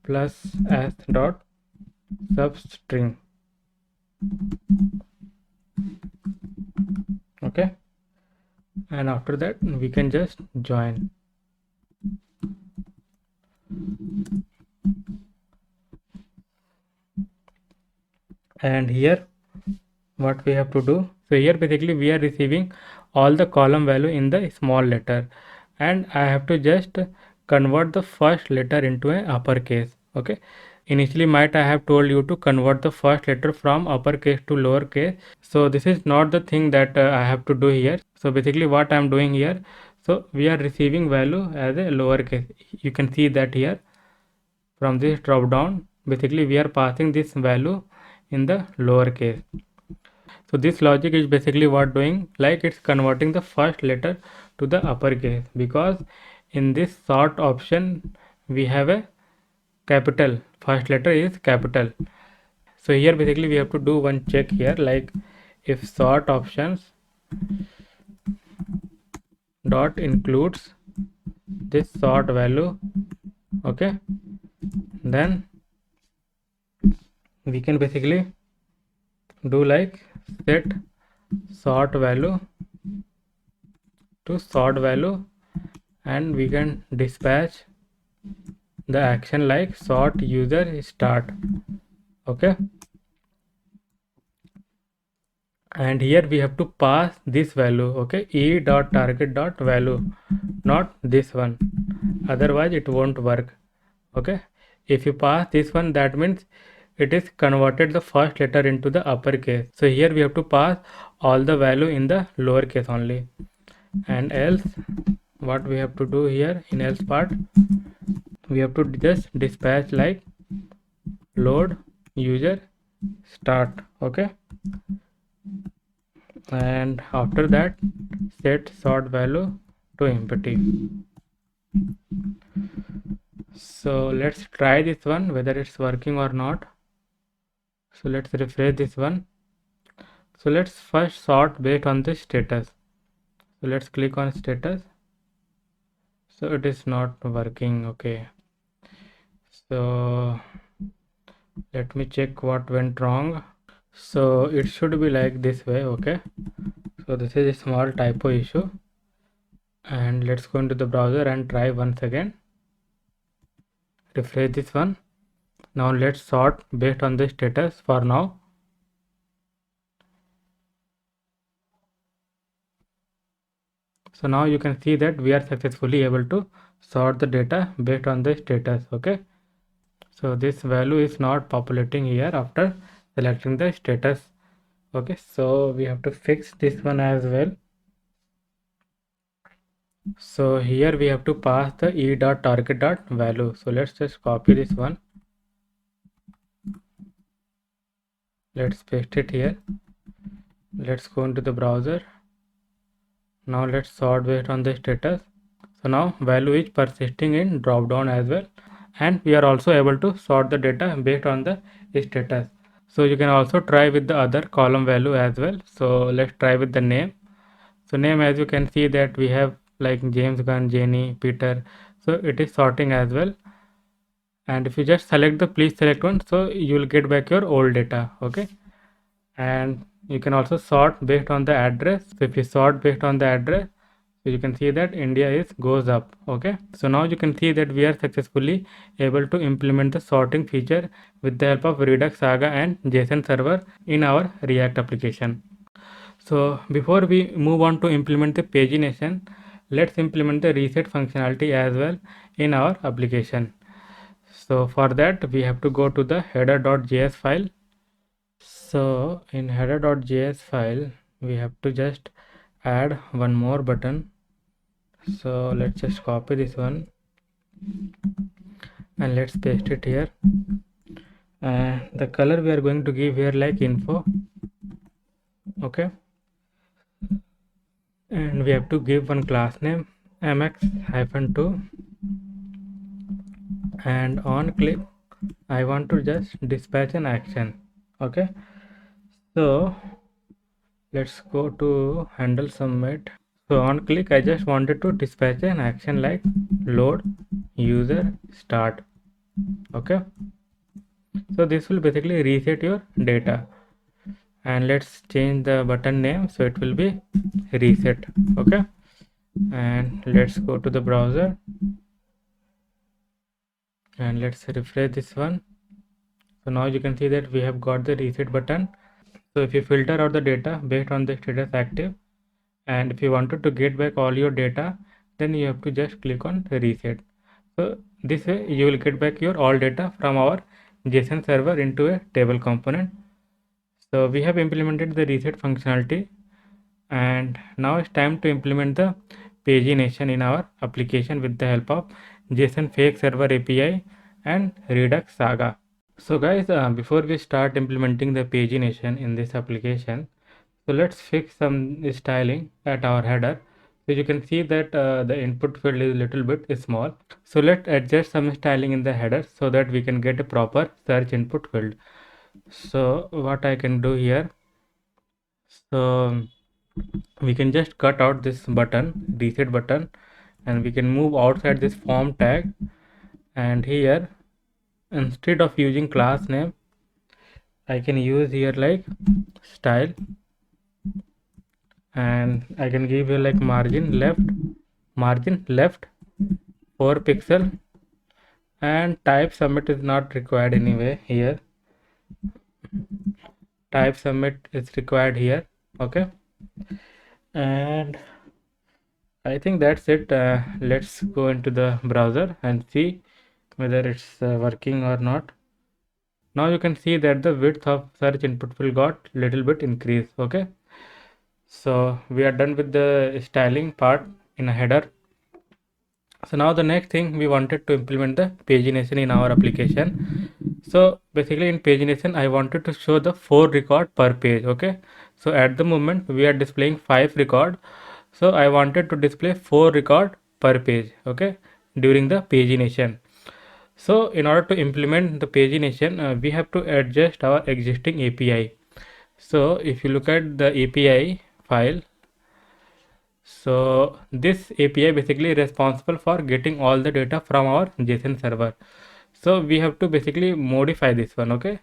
[SPEAKER 1] plus s dot substring. Okay, and after that we can just join. And here what we have to do, so here basically we are receiving all the column value in the small letter, and I have to just convert the first letter into an uppercase. Okay, initially might I have told you to convert the first letter from uppercase to lowercase, so this is not the thing that I have to do here. So basically what I am doing here, So we are receiving value as a lowercase. You can see that here from this drop down, basically we are passing this value in the lowercase. So this logic is basically what doing, like it's converting the first letter to the uppercase, because in this sort option we have a capital, first letter is capital. So here basically we have to do one check here, like if sort options dot includes this sort value, okay, then we can basically do like set sort value to sort value, and we can dispatch the action like sort user start, okay. And here we have to pass this value, okay, e dot target dot value, not this one, otherwise it won't work, okay. If you pass this one, that means it is converted the first letter into the uppercase. So here we have to pass all the value in the lowercase only. And else what we have to do here in else part, we have to just dispatch like load user start, okay. And after that set sort value to empty. So let's try this one whether it's working or not. So let's refresh this one. So let's first sort based on the status. So let's click on status. So it is not working, okay. So let me check what went wrong. So it should be like this way, okay. So this is a small typo issue, and let's go into the browser and try once again. Refresh this one. Now let's sort based on the status for now. So now you can see that we are successfully able to sort the data based on the status, okay. So this value is not populating here after selecting the status, okay. So we have to fix this one as well. So here we have to pass the e dot target dot value. So let's just copy this one. Let's paste it here. Let's go into the browser. Now let's sort based on the status. So now value is persisting in drop down as well, and we are also able to sort the data based on the status. So you can also try with the other column value as well. So let's try with the name. So name, as you can see that we have like James Gunn, Jenny, Peter. So it is sorting as well. And if you just select the please select one, so you will get back your old data, okay. And you can also sort based on the address. So if you sort based on the address, so you can see that India is goes up, okay. So now you can see that we are successfully able to implement the sorting feature with the help of Redux-Saga and JSON server in our React application. So before we move on to implement the pagination, let's implement the reset functionality as well in our application. So for that we have to go to the header.js file. So in header.js file we have to just add one more button. So let's just copy this one and let's paste it here. And the color we are going to give here like info, okay. And we have to give one class name mx-2, and on click I want to just dispatch an action, okay. So let's go to handle submit. So on click I just wanted to dispatch an action like load user start, okay. So this will basically reset your data, and let's change the button name so it will be reset, okay. And let's go to the browser and let's refresh this one. So now you can see that we have got the reset button. So if you filter out the data based on the status active, and if you wanted to get back all your data, then you have to just click on reset. So this way you will get back your all data from our JSON server into a table component. So we have implemented the reset functionality, and now it's time to implement the pagination in our application with the help of JSON fake server API and Redux-Saga. So guys, before we start implementing the pagination in this application, so let's fix some styling at our header. So you can see that the input field is a little bit small. So let's adjust some styling in the header so that we can get a proper search input field. So what I can do here, so we can just cut out this button, reset button, and we can move outside this form tag, and here instead of using class name I can use here like style, and I can give here like margin left 4 pixel, and type submit is not required anyway here. Type submit is required here. Okay, and I think that's it. Let's go into the browser and see whether it's working or not. Now you can see that the width of search input field got little bit increased. Okay, so we are done with the styling part in a header. So now the next thing, we wanted to implement the pagination in our application. So basically in pagination I wanted to show the 4 record per page. Okay, so at the moment we are displaying 5 record, so I wanted to display 4 record per page. Okay, during the pagination. So in order to implement the pagination, we have to adjust our existing API. So if you look at the API file, so this API basically responsible for getting all the data from our JSON server. So we have to basically modify this one. Okay,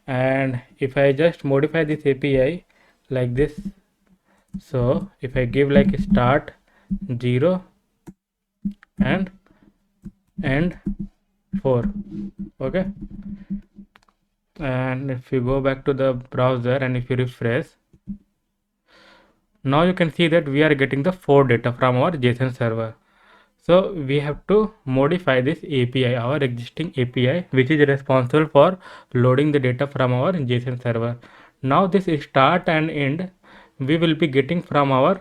[SPEAKER 1] and if I just modify this API like this, so if I give like start 0 and end 4. Okay, and if you go back to the browser and if you refresh, now you can see that we are getting the 4 data from our JSON server. So we have to modify this API, our existing API, which is responsible for loading the data from our JSON server. Now this start and end we will be getting from our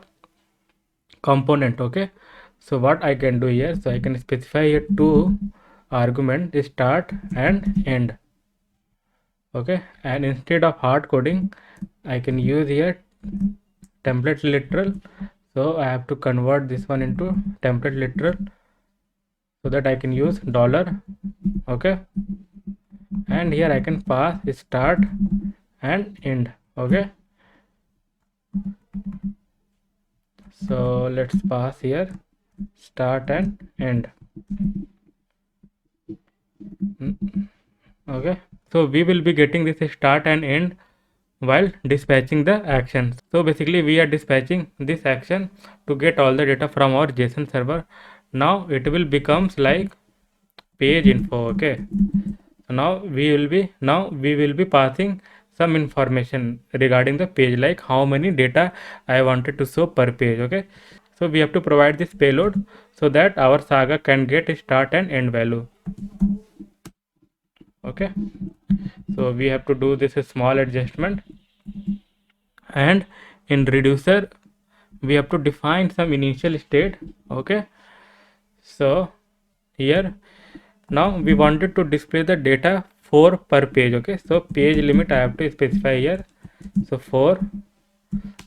[SPEAKER 1] component. Okay, so what I can do here, so I can specify here 2 argument, start and end. Okay, and instead of hard coding I can use here template literal. So I have to convert this one into template literal so that I can use dollar. Okay, and here I can pass start and end. Okay, so let's pass here start and end. Okay, so we will be getting this start and end while dispatching the action. So basically we are dispatching this action to get all the data from our JSON server. Now it will becomes like page info. Okay, so now we will be passing some information regarding the page, like how many data I wanted to show per page. Okay, so we have to provide this payload so that our Saga can get a start and end value. Okay, so we have to do this small adjustment, and in reducer we have to define some initial state. Okay, so here now we wanted to display the data 4 per page. Okay, so page limit I have to specify here, so 4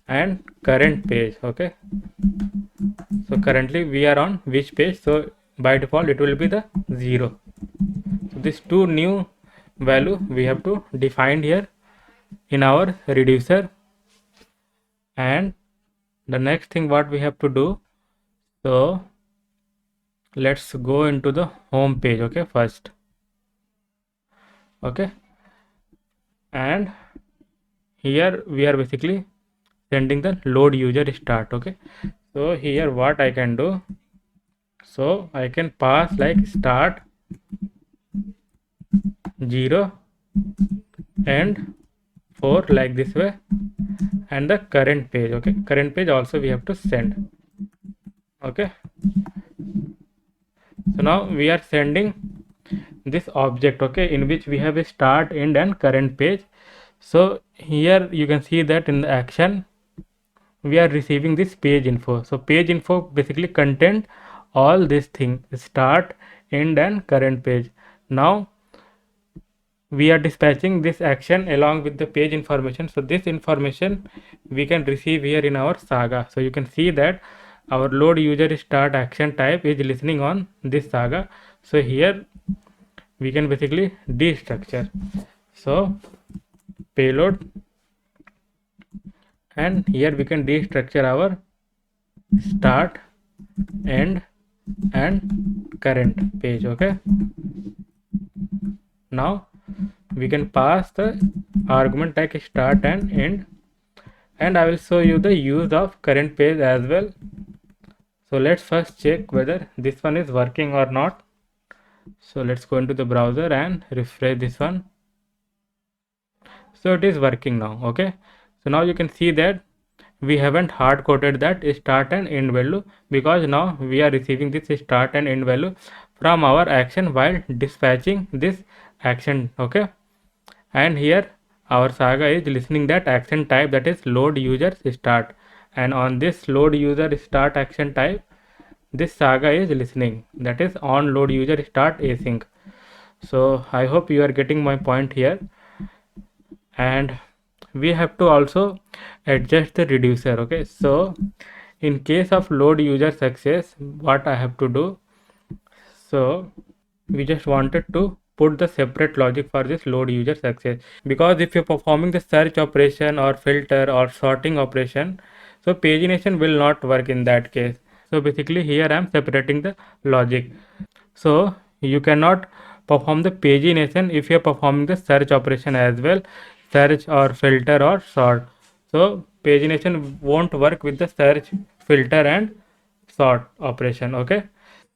[SPEAKER 1] and current page. Okay, so currently we are on which page, so by default it will be the 0. So these 2 new value we have to define here in our reducer. And the next thing what we have to do, so let's go into the home page. Okay, first. Okay, and here we are basically sending the load user start. Okay, so here what I can do, so I can pass like start 0 and 4 like this way, and the current page. Okay, current page also we have to send. Okay, so now we are sending this object, okay, in which we have a start, end and current page. So here you can see that in the action we are receiving this page info. So page info basically contain all this thing, start, end and current page. Now we are dispatching this action along with the page information. So this information we can receive here in our Saga. So you can see that our load user start action type is listening on this Saga. So here we can basically destructure. So payload, and here we can destructure our start, end and current page. Okay, now we can pass the argument like start and end, and I will show you the use of current page as well. So let's first check whether this one is working or not. So let's go into the browser and refresh this one. So it is working now. Okay, so now you can see that we haven't hard coded that start and end value, because now we are receiving this start and end value from our action while dispatching this action. Okay, and here our Saga is listening that action type, that is load user start, and on this load user start action type this Saga is listening, that is on load user start async. So I hope you are getting my point here. And we have to also adjust the reducer. Okay, so in case of load user success, what I have to do, so we just wanted to put the separate logic for this load user success, because if you're performing the search operation or filter or sorting operation, so pagination will not work in that case. So basically here I am separating the logic. So you cannot perform the pagination if you are performing the search operation as well, search or filter or sort. So pagination won't work with the search, filter and sort operation. Okay,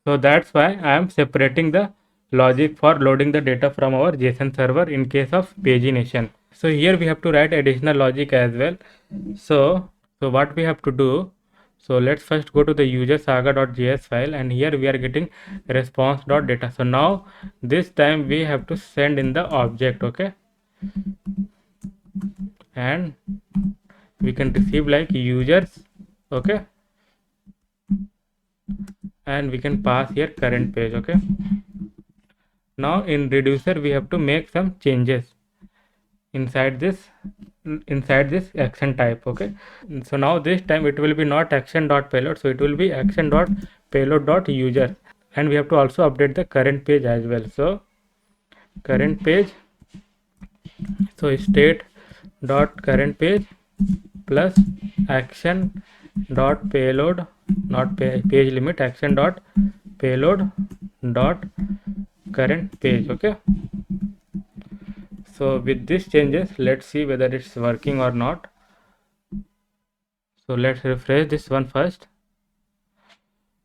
[SPEAKER 1] so that's why I am separating the logic for loading the data from our JSON server in case of pagination. So here we have to write additional logic as well. So what we have to do, so let's first go to the user saga.js file, and here we are getting response.data. So now this time we have to send in the object. Okay, and we can receive like users. Okay, and we can pass here current page. Okay, now in reducer we have to make some changes inside this action type. Okay, so now this time it will be not action.payload, so it will be action.payload.user, and we have to also update the current page as well. So current page, so state dot current page plus action dot payload, not page limit, action dot payload dot current page. Okay, so with these changes, let's see whether it's working or not. So let's refresh this one first.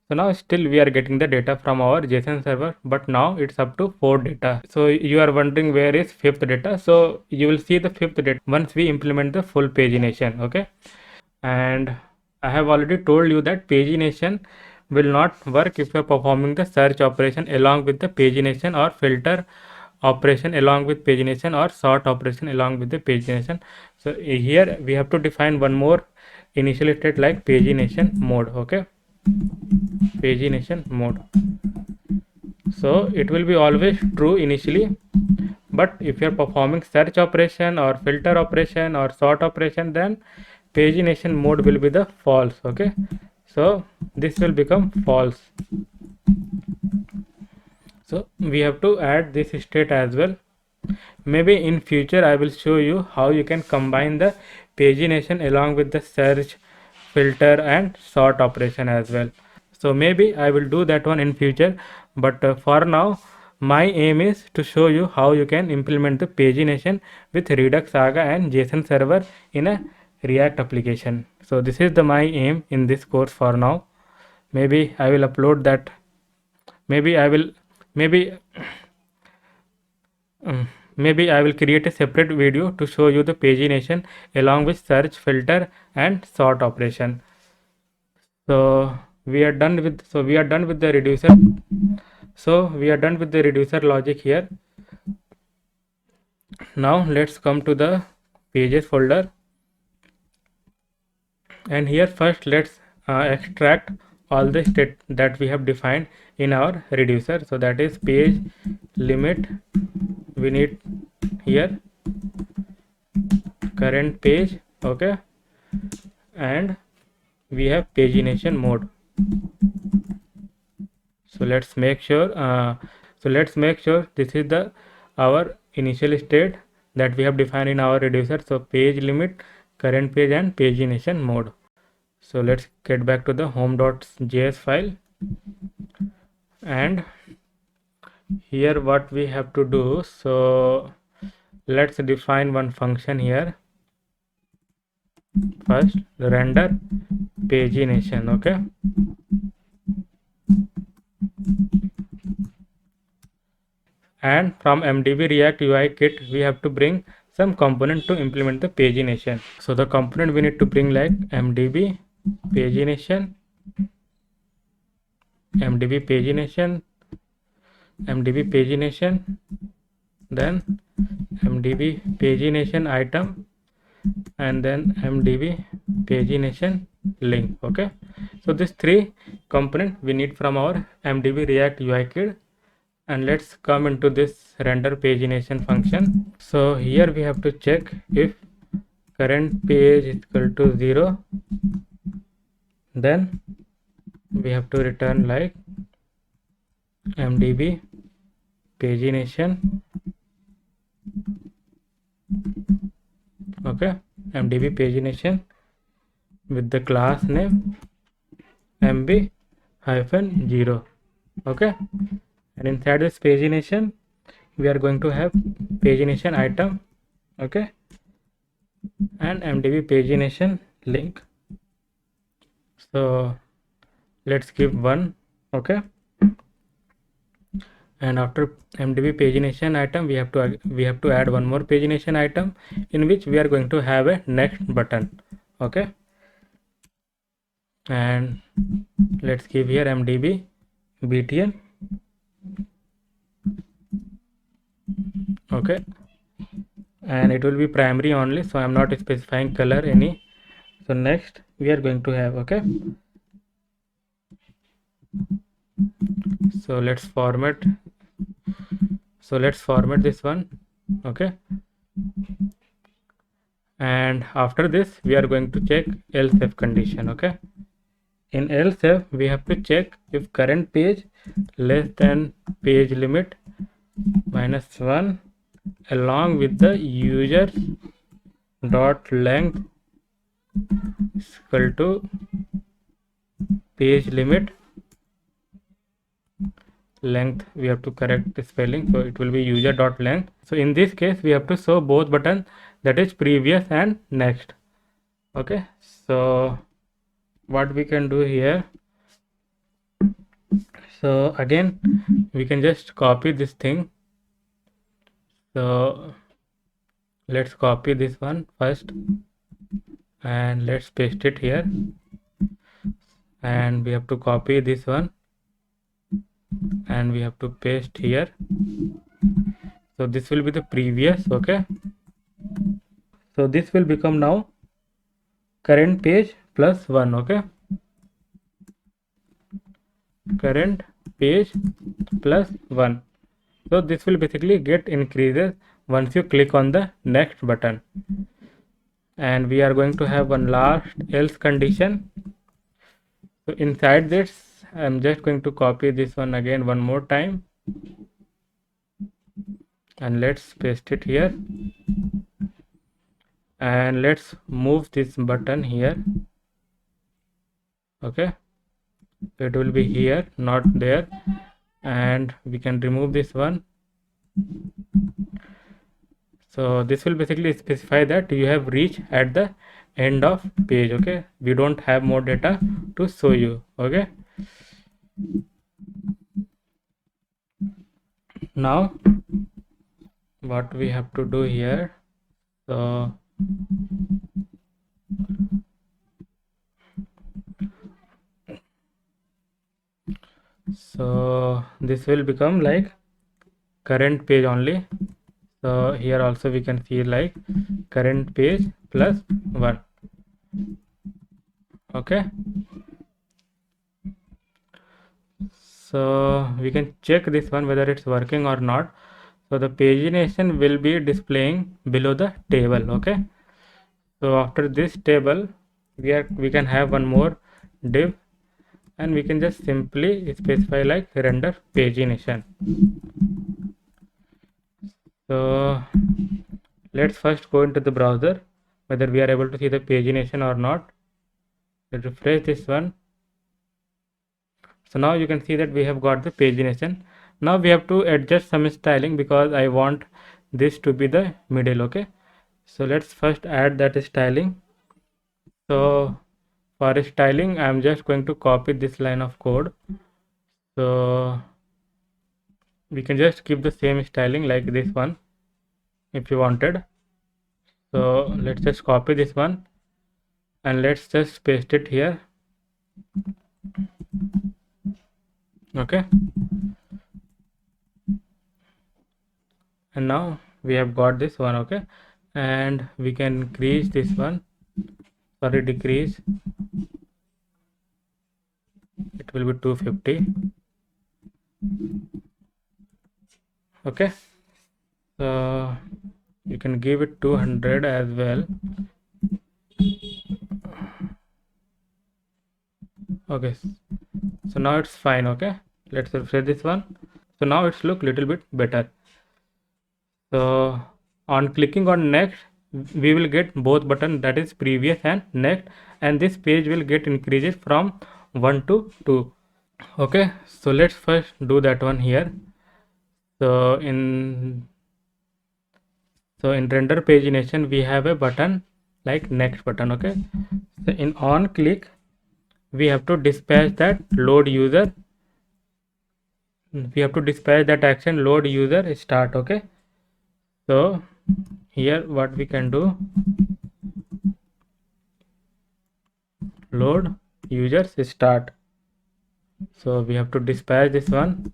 [SPEAKER 1] So now still we are getting the data from our JSON server, but now it's up to 4 data. So you are wondering where is 5th data. So you will see the 5th data once we implement the full pagination. Okay, and I have already told you that pagination will not work if you are performing the search operation along with the pagination, or filter operation along with pagination, or sort operation along with the pagination. So here we have to define one more initial state like pagination mode. Okay, pagination mode, so it will be always true initially, but if you are performing search operation or filter operation or sort operation, then pagination mode will be the false. Okay, so this will become false. So we have to add this state as well. Maybe in future I will show you how you can combine the pagination along with the search, filter and sort operation as well. So maybe I will do that one in future, but for now my aim is to show you how you can implement the pagination with Redux-Saga and JSON server in a React application. So this is my aim in this course for now. Maybe I will upload that, maybe I will maybe I will create a separate video to show you the pagination along with search, filter and sort operation. So we are done with the reducer. So we are done with the reducer logic here. Now let's come to the pages folder, And here first let's extract all the state that we have defined in our reducer. So that is page limit, we need here current page, okay, and we have pagination mode. So let's make sure this is the our initial state that we have defined in our reducer. So page limit, current page, and pagination mode. So let's get back to the home.js file, and here what we have to do, so let's define one function here. First render pagination, okay, and from mdb react UI kit we have to bring some component to implement the pagination. So the component we need to bring like mdb pagination, mdb pagination, mdb pagination, then mdb pagination item, and then mdb pagination link. Okay, so these three component we need from our mdb react UI kit. And let's come into this render pagination function. So here we have to check if current page is equal to 0, then we have to return like mdb pagination, okay, mdb pagination with the class name mb-0, okay, and inside this pagination we are going to have pagination item, okay, and mdb pagination link. So let's give 1, okay, and after mdb pagination item we have to add one more pagination item in which we are going to have a next button, okay, and let's give here mdb btn, okay, and it will be primary only, so I'm not specifying color any. So next we are going to have, okay, so let's format this one, okay, and after this we are going to check else if condition, okay. In else if we have to check if current page less than page limit -1 along with the user dot length is equal to page limit length. We have to correct the spelling, so it will be user dot length. So in this case we have to show both buttons, that is previous and next, okay. So what we can do here, so again we can just copy this thing. So let's copy this one first and let's paste it here, and we have to copy this one and we have to paste here. So this will be the previous, okay, so this will become now current page plus 1, okay, current page plus 1. So this will basically get increases once you click on the next button. And we are going to have one last else condition. So inside this I'm just going to copy this one again one more time and let's paste it here, and let's move this button here, okay, it will be here, not there, and we can remove this one. So this will basically specify that you have reached at the end of page, okay, we don't have more data to show you, okay. Now what we have to do here, so this will become like current page only. So here also we can see like current page plus 1. Okay, so we can check this one whether it's working or not. So the pagination will be displaying below the table. Okay, so after this table we can have one more div, and we can just simply specify like render pagination. So let's first go into the browser whether we are able to see the pagination or not. Let's refresh this one. So now you can see that we have got the pagination. Now we have to adjust some styling because I want this to be the middle. Okay, so let's first add that styling. So for styling I'm just going to copy this line of code. So we can just keep the same styling like this one if you wanted. So let's just copy this one and let's just paste it here. Okay, and now we have got this one. Okay, and we can increase this one, sorry, decrease, it will be 250. Okay, so you can give it 200 as well. Okay, so now it's fine. Okay, let's refresh this one. So now it's look little bit better. So on clicking on next we will get both button, that is previous and next, and this page will get increased from 1 to 2. Okay, so let's first do that one here. So in render pagination we have a button like next button. Okay, so in on click we have to dispatch that load user, we have to dispatch that action load user start. Okay, so here what we can do, load users start. So we have to dispatch this one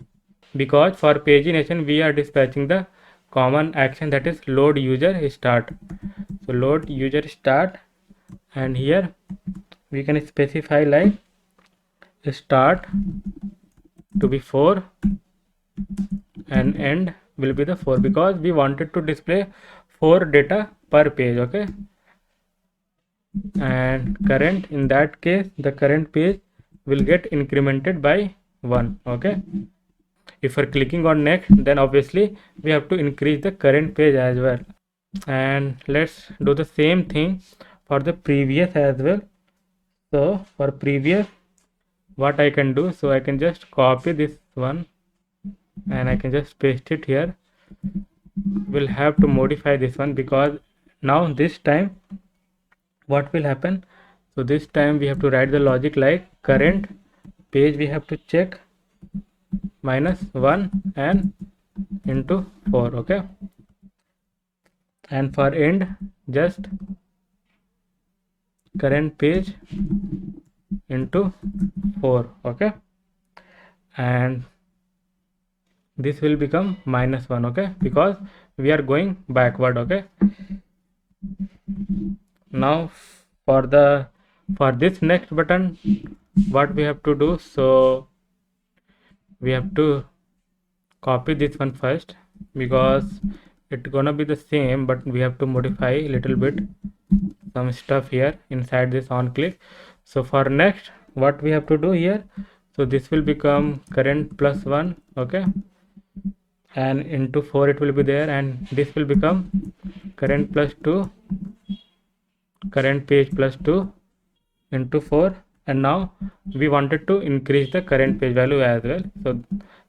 [SPEAKER 1] because for pagination we are dispatching the common action, that is load user start. So load user start, and here we can specify like start to be 4 and end will be the 4 because we wanted to display 4 data per page. Okay, and current, in that case the current page will get incremented by 1. Okay, if we're clicking on next then obviously we have to increase the current page as well. And let's do the same thing for the previous as well. So for previous what I can do, so I can just copy this one and I can just paste it here. We'll have to modify this one because now this time what will happen, so this time we have to write the logic like current page we have to check -1 and into 4. Okay, and for end just current page into 4. Okay, and this will become -1. Okay, because we are going backward. Okay, now for this next button what we have to do, so we have to copy this one first because it's gonna be the same, but we have to modify a little bit some stuff here inside this on click. So for next what we have to do here, so this will become current +1. Okay, and into 4 it will be there, and this will become current +2, current page +2 into 4. And now we wanted to increase the current page value as well,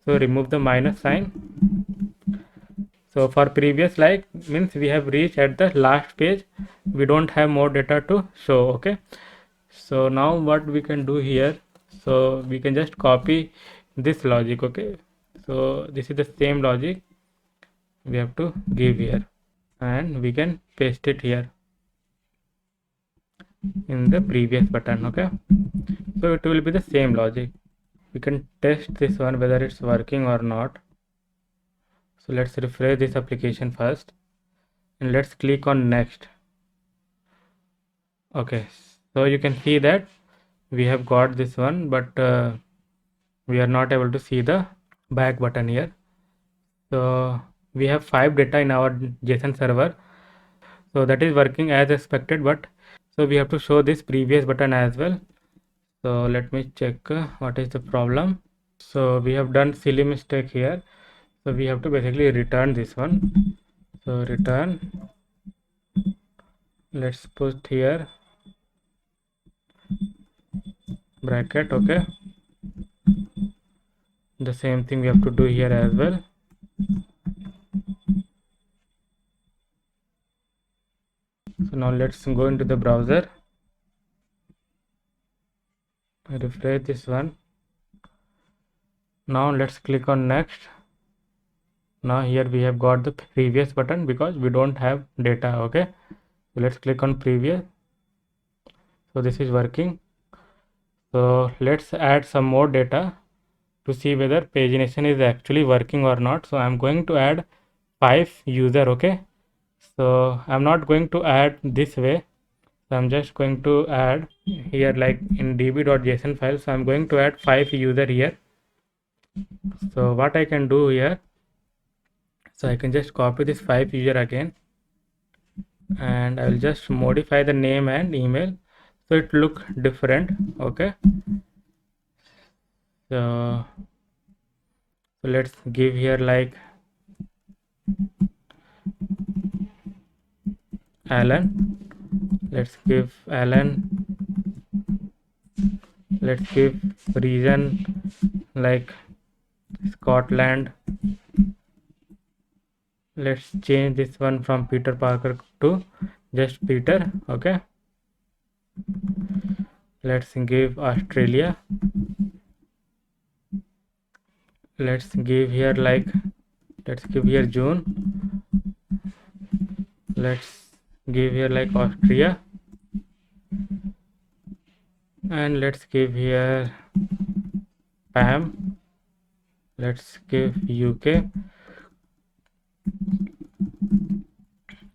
[SPEAKER 1] so remove the minus sign. So for previous, like, means we have reached at the last page, we don't have more data to show. Okay, so now what we can do here, so we can just copy this logic. Okay, so this is the same logic we have to give here, and we can paste it here in the previous button. Okay, so it will be the same logic. We can test this one whether it's working or not. So let's refresh this application first and let's click on next. Okay, so you can see that we have got this one, but we are not able to see the back button here. So we have 5 data in our JSON server, so that is working as expected, but so we have to show this previous button as well. So let me check what is the problem. So we have done silly mistake here, so we have to basically return this one. So return, let's put here bracket. Okay, the same thing we have to do here as well. So now let's go into the browser, refresh this one. Now let's click on next. Now here we have got the previous button because we don't have data. Okay, so let's click on previous. So this is working. So let's add some more data to see whether pagination is actually working or not. So I'm going to add 5 user. Okay, so I'm not going to add this way. So I'm just going to add here like in db.json file. So I'm going to add 5 user here. So what I can do here, so I can just copy this 5 user again, and I will just modify the name and email so it look different. Okay, so let's give here like Alan. Let's give Alan. Let's give region like Scotland. Let's change this one from Peter Parker to just Peter. Okay, let's give Australia. Let's give here like, let's give here June. Let's give here like Austria, and let's give here Pam. Let's give UK,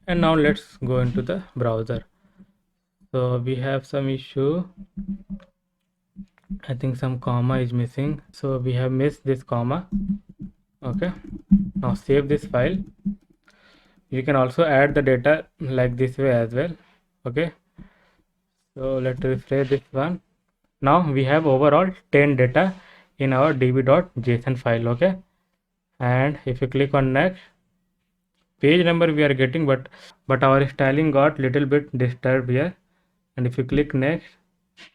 [SPEAKER 1] and now let's go into the browser. So we have some issue. I think some comma is missing, so we have missed this comma. Okay, now save this file. You can also add the data like this way as well. Okay, so let's refresh this one. Now we have overall 10 data in our db.json file. Okay, and if you click on next, page number we are getting, but our styling got little bit disturbed here. And if you click next,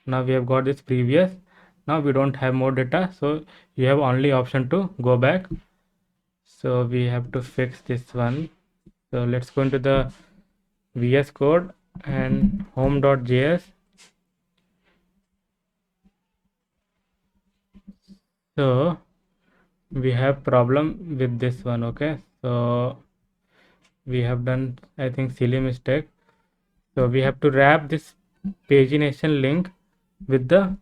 [SPEAKER 1] now we have got this previous. Now we don't have more data, so you have only option to go back. So we have to fix this one. So let's go into the VS Code and home.js. So we have problem with this one. Okay, so we have done, I think, silly mistake. So we have to wrap this pagination link with the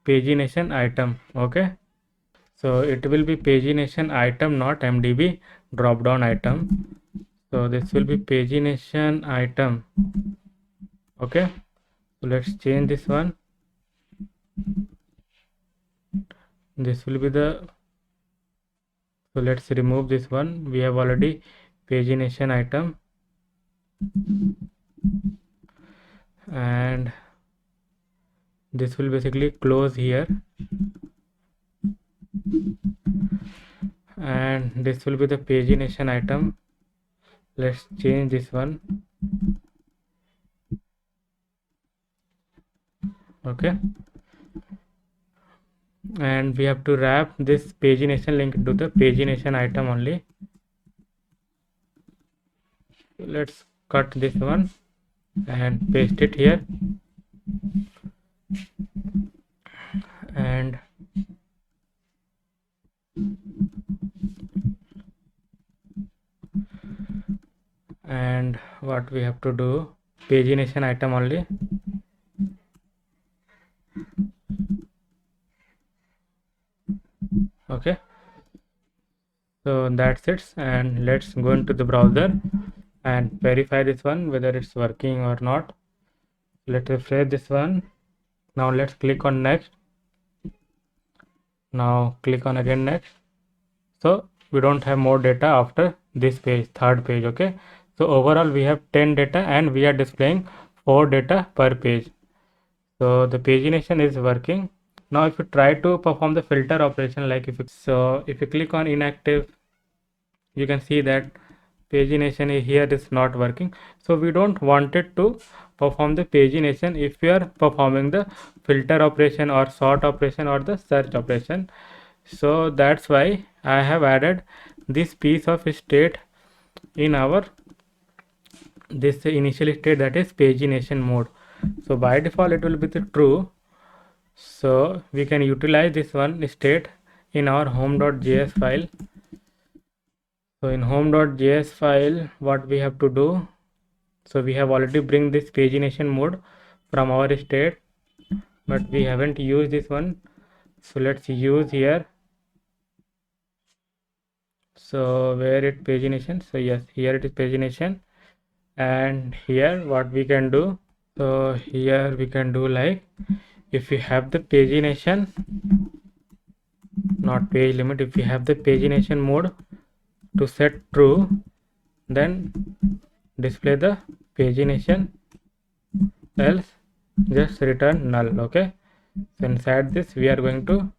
[SPEAKER 1] pagination item. Okay, so it will be pagination item, not mdb drop down item. So this will be pagination item. Okay, so let's change this one. This will be the, so let's remove this one. We have already pagination item, and this will basically close here, and this will be the pagination item. Let's change this one. Okay, and we have to wrap this pagination link to the pagination item only. Let's cut this one and paste it here, and what we have to do, pagination item only. Okay, so that's it, and let's go into the browser and verify this one whether it's working or not. Let's refresh this one. Now let's click on next. Now click on again next. So we don't have more data after this page, third page. Okay, so overall we have 10 data and we are displaying 4 data per page. So the pagination is working. Now if you try to perform the filter operation, like if you click on inactive, you can see that pagination here is not working. So we don't want it to perform the pagination if we are performing the filter operation or sort operation or the search operation. So that's why I have added this piece of state in our this initial state, that is pagination mode. So by default it will be the true. So we can utilize this one state in our home.js file. So in home.js file, what we have to do, so we have already bring this pagination mode from our state, but we haven't used this one. So let's use here. So where it pagination? So yes, here it is pagination, and here what we can do. So here we can do like, if you have the pagination, not page limit, if you have the pagination mode to set true, then display the pagination, else just return null. Okay, so inside this we are going to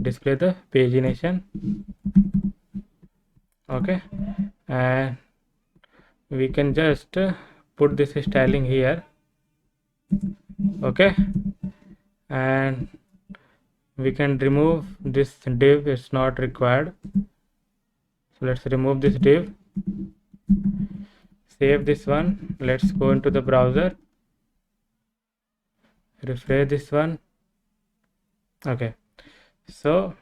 [SPEAKER 1] display the pagination. Okay, and we can just put this styling here. Okay, and we can remove this div, it's not required. So let's remove this div, save this one. Let's go into the browser, refresh this one. Okay, so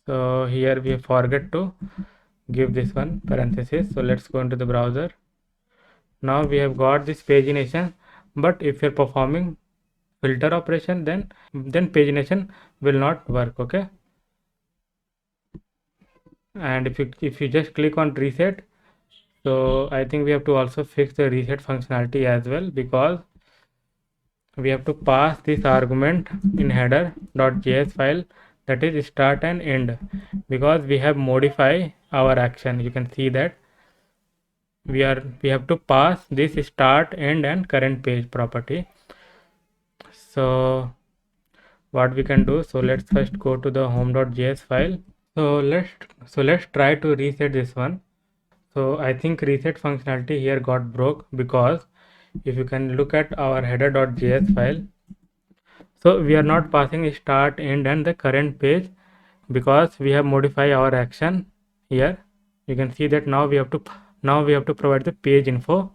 [SPEAKER 1] here we forget to give this one parenthesis. So let's go into the browser. Now we have got this pagination, but if you're performing filter operation, then pagination will not work. Okay, and if you just click on reset, so I think we have to also fix the reset functionality as well, because we have to pass this argument in header.js file, that is start and end, because we have modified our action. You can see that we have to pass this start, end and current page property. So what we can do, so let's first go to the home.js file. So let's try to reset this one. So I think reset functionality here got broke, because if you can look at our header.js file, so we are not passing start, end and the current page, because we have modified our action here. You can see that now we have to provide the page info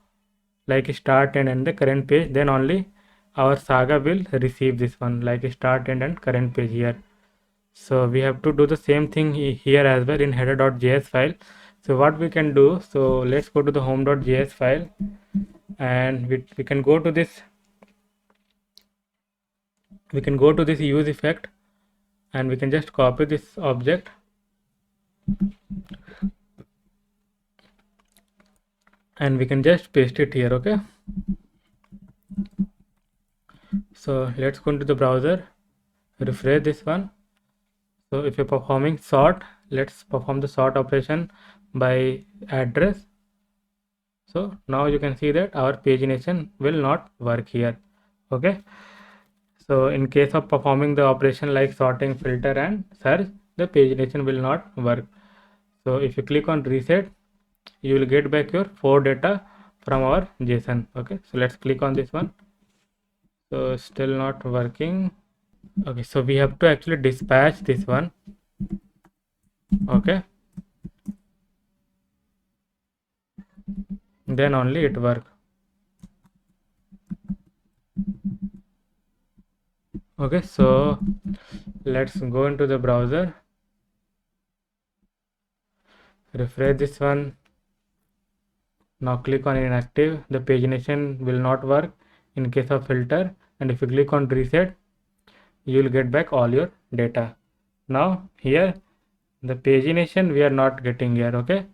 [SPEAKER 1] like start, end and the current page, then only our Saga will receive this one like start, end and current page here. So we have to do the same thing here as well in header.js file. So what we can do, so let's go to the home.js file, and we can go to this use effect, and we can just copy this object and we can just paste it here. Okay, so let's go into the browser, refresh this one. So if you're performing sort, let's perform the sort operation by address. So now you can see that our pagination will not work here. Okay, so in case of performing the operation like sorting, filter and search, the pagination will not work. So if you click on reset, you will get back your 4 data from our JSON. Okay, so let's click on this one. So still not working. Okay, so we have to actually dispatch this one. Okay, then only it work. Okay, so let's go into the browser, refresh this one. Now click on inactive, the pagination will not work in case of filter, and if you click on reset, you will get back all your data. Now here the pagination we are not getting here. Okay,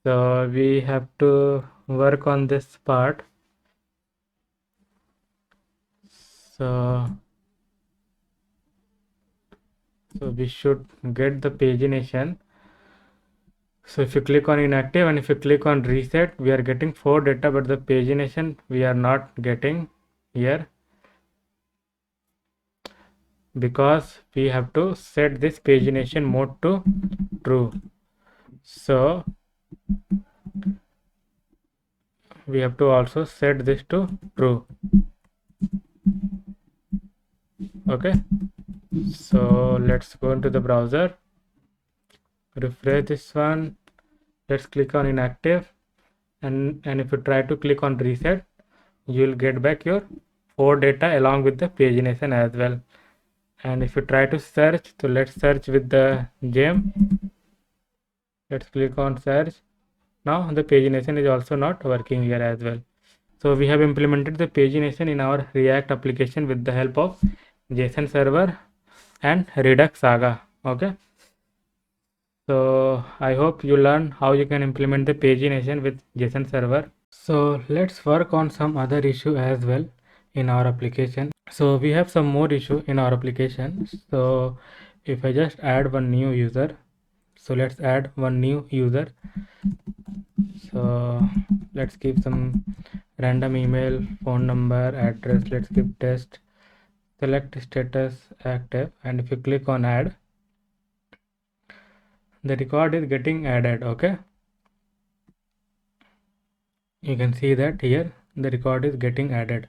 [SPEAKER 1] so we have to work on this part. So So we should get the pagination. So if you click on inactive and if you click on reset, we are getting 4 data, but the pagination we are not getting here because we have to set this pagination mode to true. So we have to also set this to true. Okay, so let's go into the browser, refresh this one, let's click on inactive, and if you try to click on reset, you will get back your 4 data along with the pagination as well. And if you try to search, so let's search with the gem, let's click on search. Now the pagination is also not working here as well. So we have implemented the pagination in our React application with the help of JSON server and Redux-Saga. Okay, so I hope you learn how you can implement the pagination with JSON server. So let's work on some other issue as well in our application. So we have some more issue in our application. So if I just add one new user, so let's add one new user. So let's give some random email, phone number, address. Let's give test, select status active, and if you click on add, the record is getting added. Okay, you can see that here the record is getting added.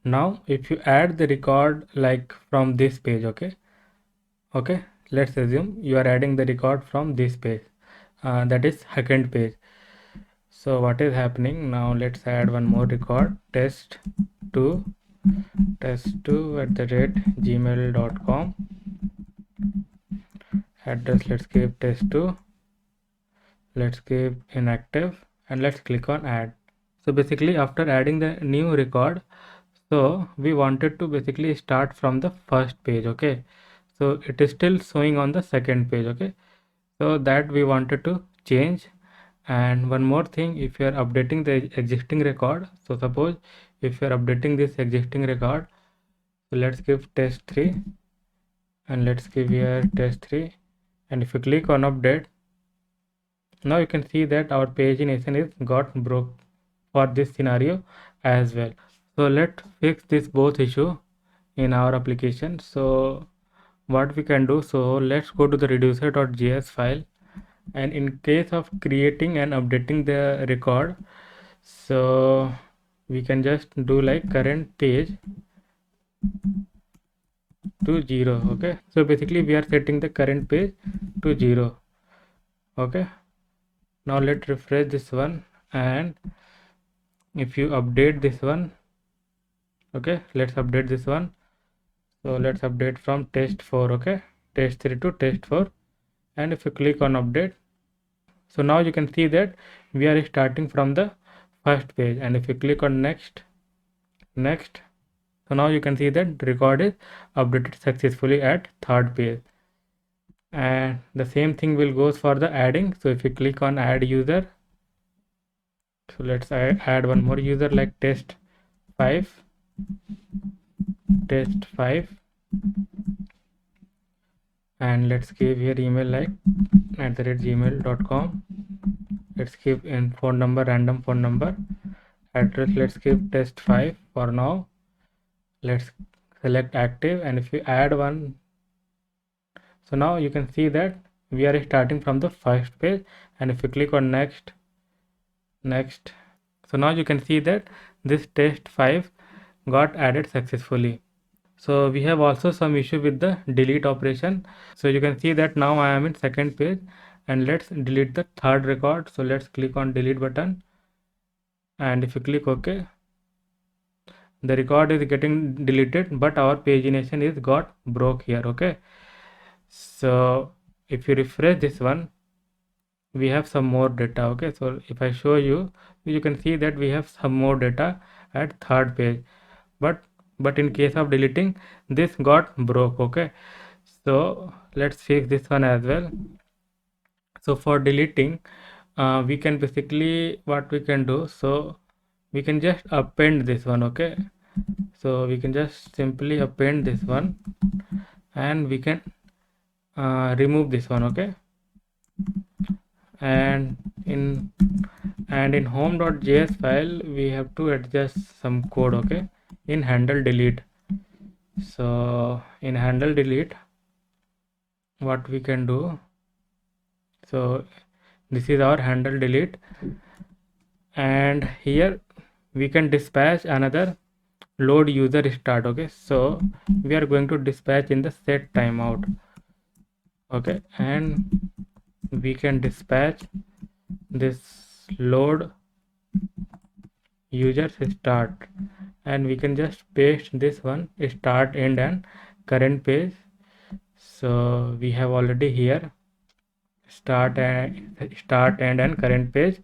[SPEAKER 1] Now if you add the record like from this page, okay, let's assume you are adding the record from this page, that is second page. So what is happening now? Let's add one more record, test2 @gmail.com, address let's give test2, let's give inactive, and let's click on add. So basically after adding the new record, so we wanted to basically start from the first page. Okay, so it is still showing on the second page. Okay, so that we wanted to change. And one more thing, if you are updating the existing record, so suppose if you are updating this existing record, so let's give test3 and let's give here test3, and if you click on update, now you can see that our pagination is got broke for this scenario as well. So let's fix this both issue in our application. So what we can do, so let's go to the reducer.js file, and in case of creating and updating the record, so we can just do like current page to 0. Okay, so basically we are setting the current page to 0. Okay, now let's refresh this one, and if you update this one, okay, let's update this one. So let's update from test4, okay, test3 to test4, and if you click on update, so now you can see that we are starting from the first page, and if you click on next, so now you can see that the record is updated successfully at third page. And the same thing will goes for the adding. So if you click on add user, so let's add one more user like test5, and let's give here email like @gmail.com. let's give in phone number, random phone number, address let's give test5 for now. Let's select active, and if you add one, so now you can see that we are starting from the first page, and if you click on next, so now you can see that this test5 got added successfully. So we have also some issue with the delete operation. So you can see that now I am in second page, and let's delete the third record. So let's click on delete button, and if you click OK, the record is getting deleted, but our pagination is got broke here. Okay, so if you refresh this one, we have some more data. Okay, so if I show you, you can see that we have some more data at third page, but in case of deleting, this got broke. Okay, so let's fix this one as well. So for deleting, we can basically, what we can do, so we can just append this one. Okay, so we can just simply append this one, and we can remove this one, okay. And in home.js file we have to adjust some code, okay, in handle delete. So in handle delete, what we can do, so this is our handle delete, and here we can dispatch another load user start, okay. So we are going to dispatch in the set timeout, okay, and we can dispatch this load user start, and we can just paste this one start, end, and current page. So we have already here start, end, and current page,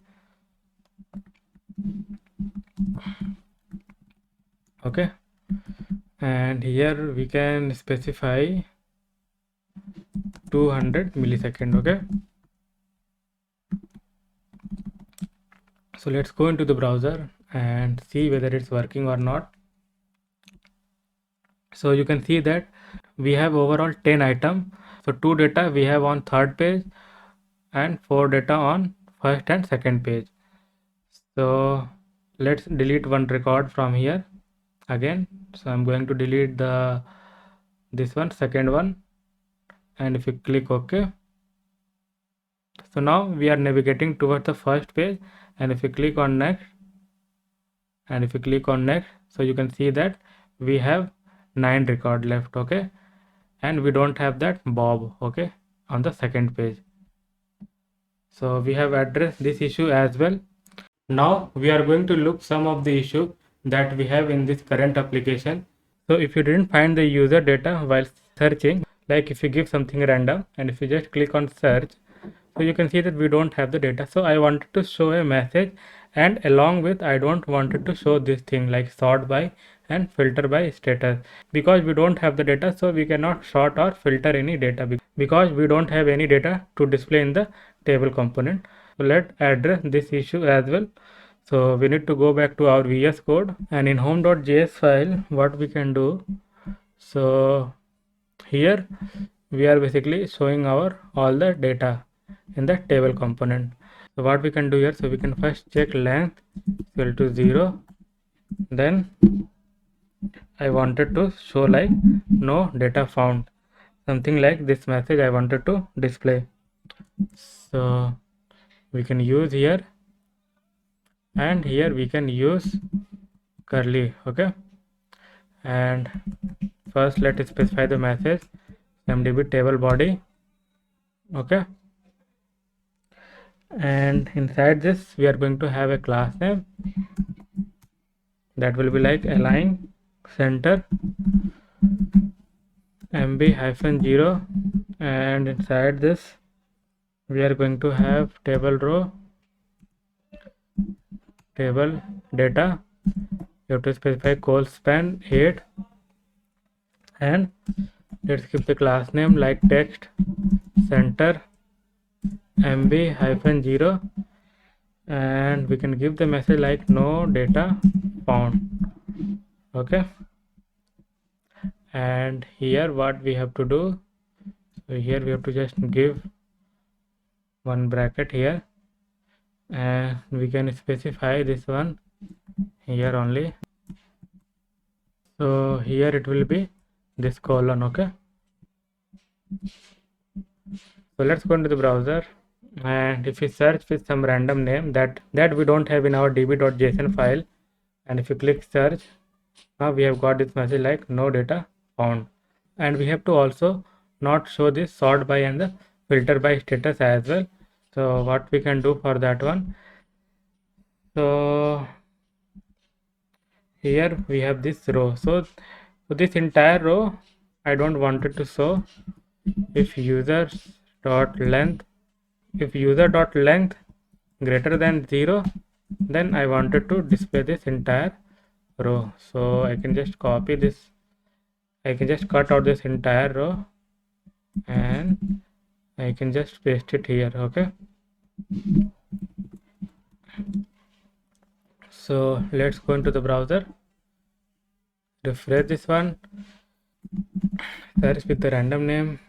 [SPEAKER 1] okay. And here we can specify 200 millisecond, okay. So let's go into the browser and see whether it's working or not. So you can see that we have overall 10 items. So 2 data we have on third page and 4 data on first and second page. So let's delete one record from here again. So I'm going to delete this one, second one, and if you click OK, so now we are navigating towards the first page, and if you click on next, so you can see that we have 9 record left, okay, and we don't have that Bob, okay, on the second page. So we have addressed this issue as well. Now we are going to look some of the issue that we have in this current application. So if you didn't find the user data while searching, like if you give something random and if you just click on search, so you can see that we don't have the data. So I wanted to show a message, and along with I don't wanted to show this thing like sort by and filter by status, because we don't have the data. So we cannot sort or filter any data because we don't have any data to display in the table component. So let's address this issue as well. So we need to go back to our VS Code, and in home.js file what we can do, so here we are basically showing our all the data in the table component. So what we can do here, so we can first check length equal to 0, then I wanted to show like no data found, something like this message I wanted to display. So we can use here, and here we can use curly, okay. And first let's specify the message mdb table body, okay, and inside this we are going to have a class name that will be like align center mb-0, and inside this we are going to have table row, table data, you have to specify call span 8, and let's keep the class name like text center mb-0, and we can give the message like no data found, okay. And here what we have to do, so here we have to just give one bracket here, and we can specify this one here only. So here it will be this colon, okay. So let's go into the browser, and if we search with some random name that we don't have in our db.json file, and if you click search, now we have got this message like no data found. And we have to also not show this sort by and the filter by status as well. So what we can do for that one, so here we have this row, so this entire row I don't want it to show. If users dot length, greater than 0, then I wanted to display this entire row. So I can just copy this, I can just cut out this entire row, and I can just paste it here, okay. So let's go into the browser, refresh this one, search with the random name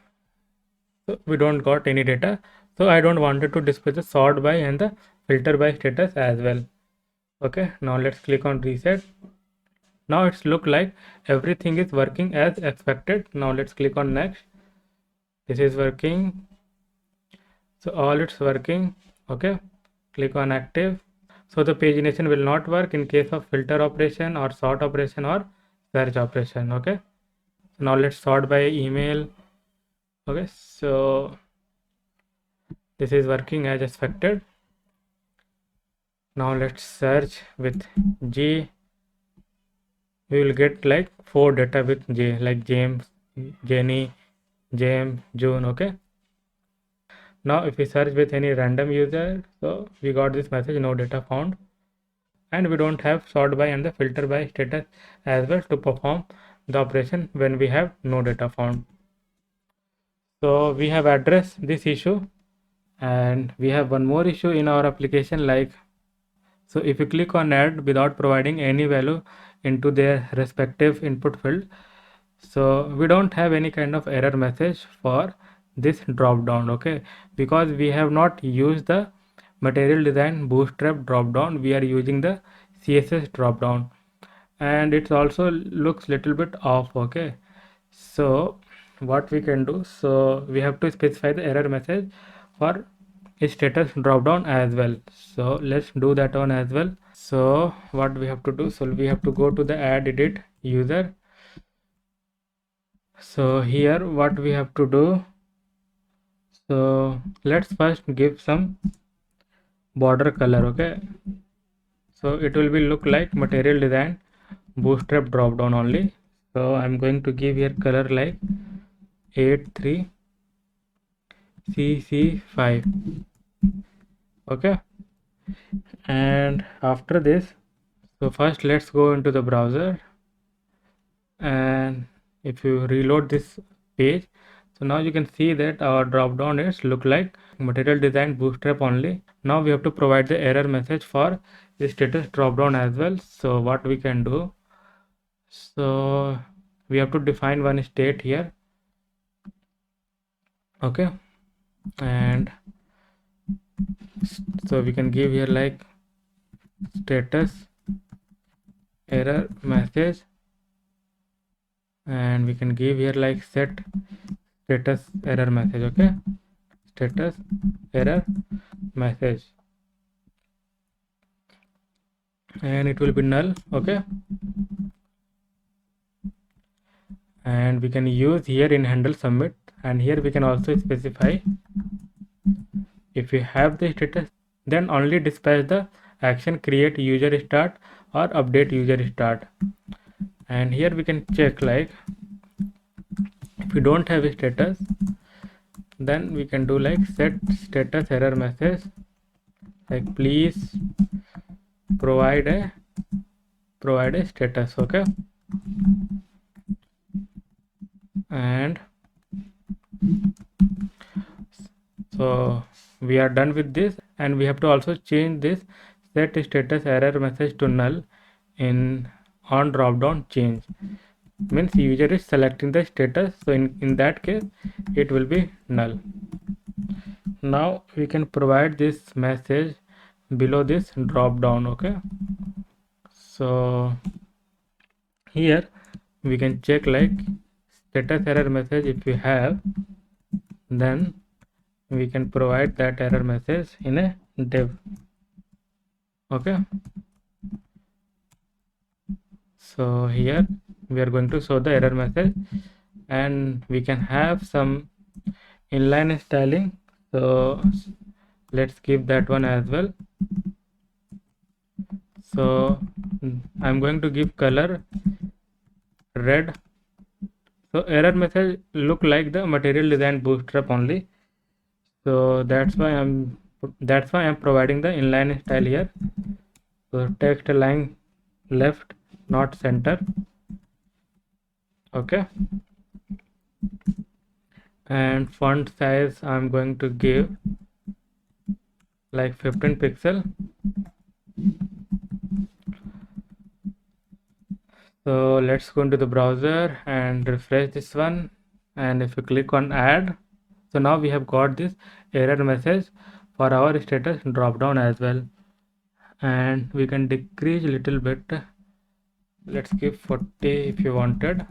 [SPEAKER 1] So we don't got any data. So I don't wanted to display the sort by and the filter by status as well. Okay, now let's click on reset. Now it's look like everything is working as expected. Now let's click on next. This is working. So all it's working. Okay, click on active. So the pagination will not work in case of filter operation or sort operation or search operation. Okay, now let's sort by email. Okay, so this is working as expected. Now let's search with J. We will get like 4 data with J, like James, Jenny, James, June. Okay, now if we search with any random user, so we got this message, no data found, and we don't have sort by and the filter by status as well to perform the operation when we have no data found. So we have addressed this issue, and we have one more issue in our application. Like, so if you click on add without providing any value into their respective input field, so we don't have any kind of error message for this drop down. Okay, because we have not used the material design bootstrap drop down, we are using the CSS drop down, and it also looks little bit off. Okay, so what we can do, so we have to specify the error message for status drop down as well. So let's do that one as well. So what we have to do, so we have to go to the add edit user. So here what we have to do, so let's first give some border color. Okay, so it will be look like material design bootstrap drop down only. So I'm going to give here color like 83cc5. Okay, and after this, so first let's go into the browser, and if you reload this page, so now you can see that our drop down is look like material design bootstrap only. Now we have to provide the error message for the status drop down as well. So what we can do, so we have to define one state here. Okay, and so we can give here like status error message, and we can give here like set status error message. Okay, status error message, and it will be null. Okay, and we can use here in handle submit, and here we can also specify if you have the status, then only dispatch the action create user start or update user start. And here we can check like if you don't have a status, then we can do like set status error message, like please provide a status. Okay, and so we are done with this, and we have to also change this set status error message to null in on drop down change, means user is selecting the status, so in that case it will be null. Now we can provide this message below this drop down. Okay, so here we can check like status error message. If we have, then we can provide that error message in a div. Okay, so here we are going to show the error message, and we can have some inline styling, so let's give that one as well. So I'm going to give color red. So error message look like the material design bootstrap only, so that's why I'm providing the inline style here. So text align left, not center. Okay, and font size I'm going to give like 15 pixel. So let's go into the browser and refresh this one, and if you click on add, So now we have got this error message for our status drop down as well, and we can decrease little bit. Let's give 40 if you wanted.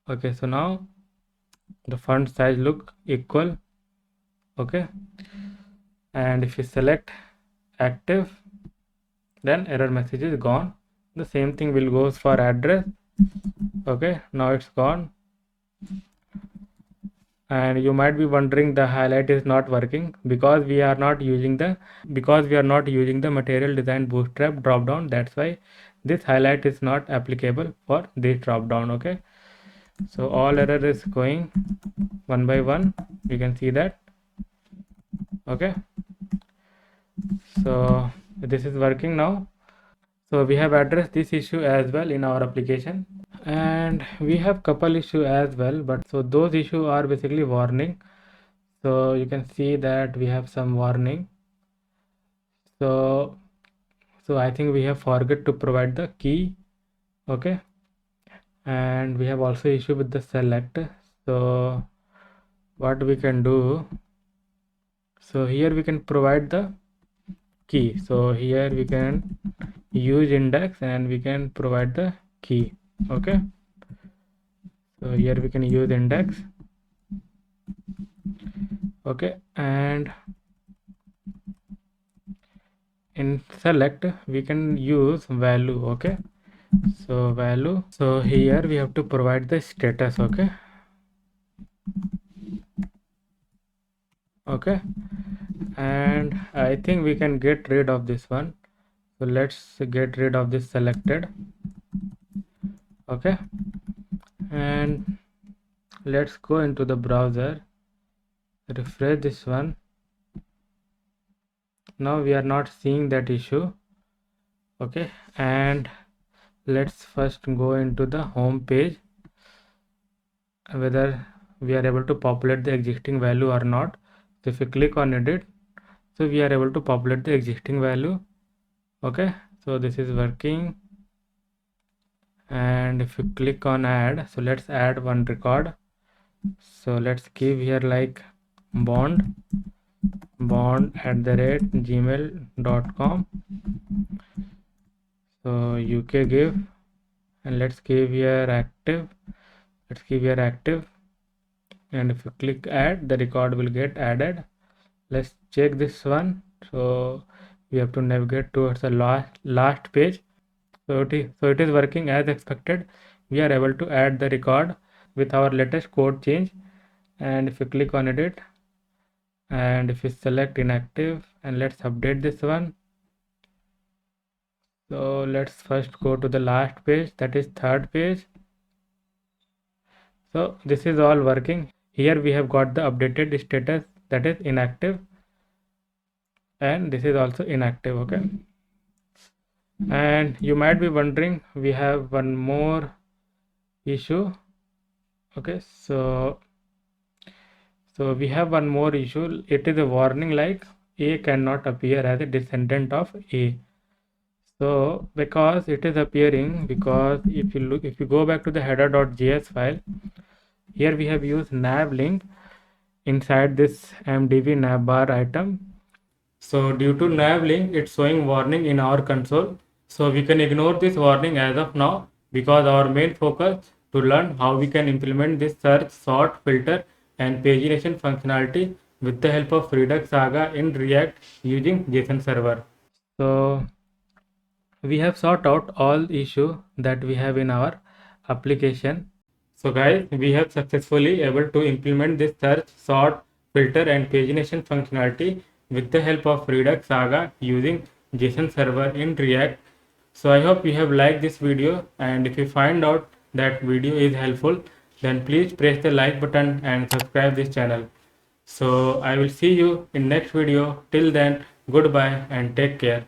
[SPEAKER 1] Okay, so now the font size look equal. Okay, and if you select active, then error message is gone. The same thing will goes for address. Okay, now it's gone. And you might be wondering the highlight is not working because we are not using the material design bootstrap drop down. That's why this highlight is not applicable for this drop down. Okay, so all error is going one by one, you can see that. Okay, so this is working now. So we have addressed this issue as well in our application, and we have couple issue as well, but so those issue are basically warning. So you can see that we have some warning. So I think we have forget to provide the key. Okay, and we have also issue with the select. So what we can do, so here we can provide the key. So here we can use index and we can provide the key. Okay, so here we can use index. Okay, and in select we can use value. Okay, so value, so here we have to provide the status. Okay, okay, and I think we can get rid of this one. So let's get rid of this selected. Okay, and let's go into the browser, refresh this one. Now we are not seeing that issue. Okay, and let's first go into the home page, whether we are able to populate the existing value or not. So if you click on edit, so we are able to populate the existing value. Okay, so this is working. And if you click on add, so let's add one record. So let's give here like bond @gmail.com. so uk give, and let's give here active. And if you click add, the record will get added. Let's check this one. So we have to navigate towards the last page. So it is working as expected. We are able to add the record with our latest code change. And if you click on edit, and if you select inactive, and let's update this one. So let's first go to the last page, that is third page. So this is all working. Here we have got the updated status, that is inactive, and this is also inactive. Okay, and you might be wondering, we have one more issue. Okay, so we have one more issue. It is a warning like A cannot appear as a descendant of A. So because it is appearing, because if you go back to the header.js file, here we have used nav link inside this mdb navbar item. So due to nav link, it's showing warning in our console. So we can ignore this warning as of now, because our main focus to learn how we can implement this search, sort, filter and pagination functionality with the help of Redux-Saga in React using JSON server. So we have sort out all issue that we have in our application. So guys, we have successfully able to implement this search, sort, filter and pagination functionality with the help of Redux-Saga using JSON server in React. So I hope you have liked this video, and if you find out that video is helpful, then please press the like button and subscribe this channel. So I will see you in next video. Till then, goodbye and take care.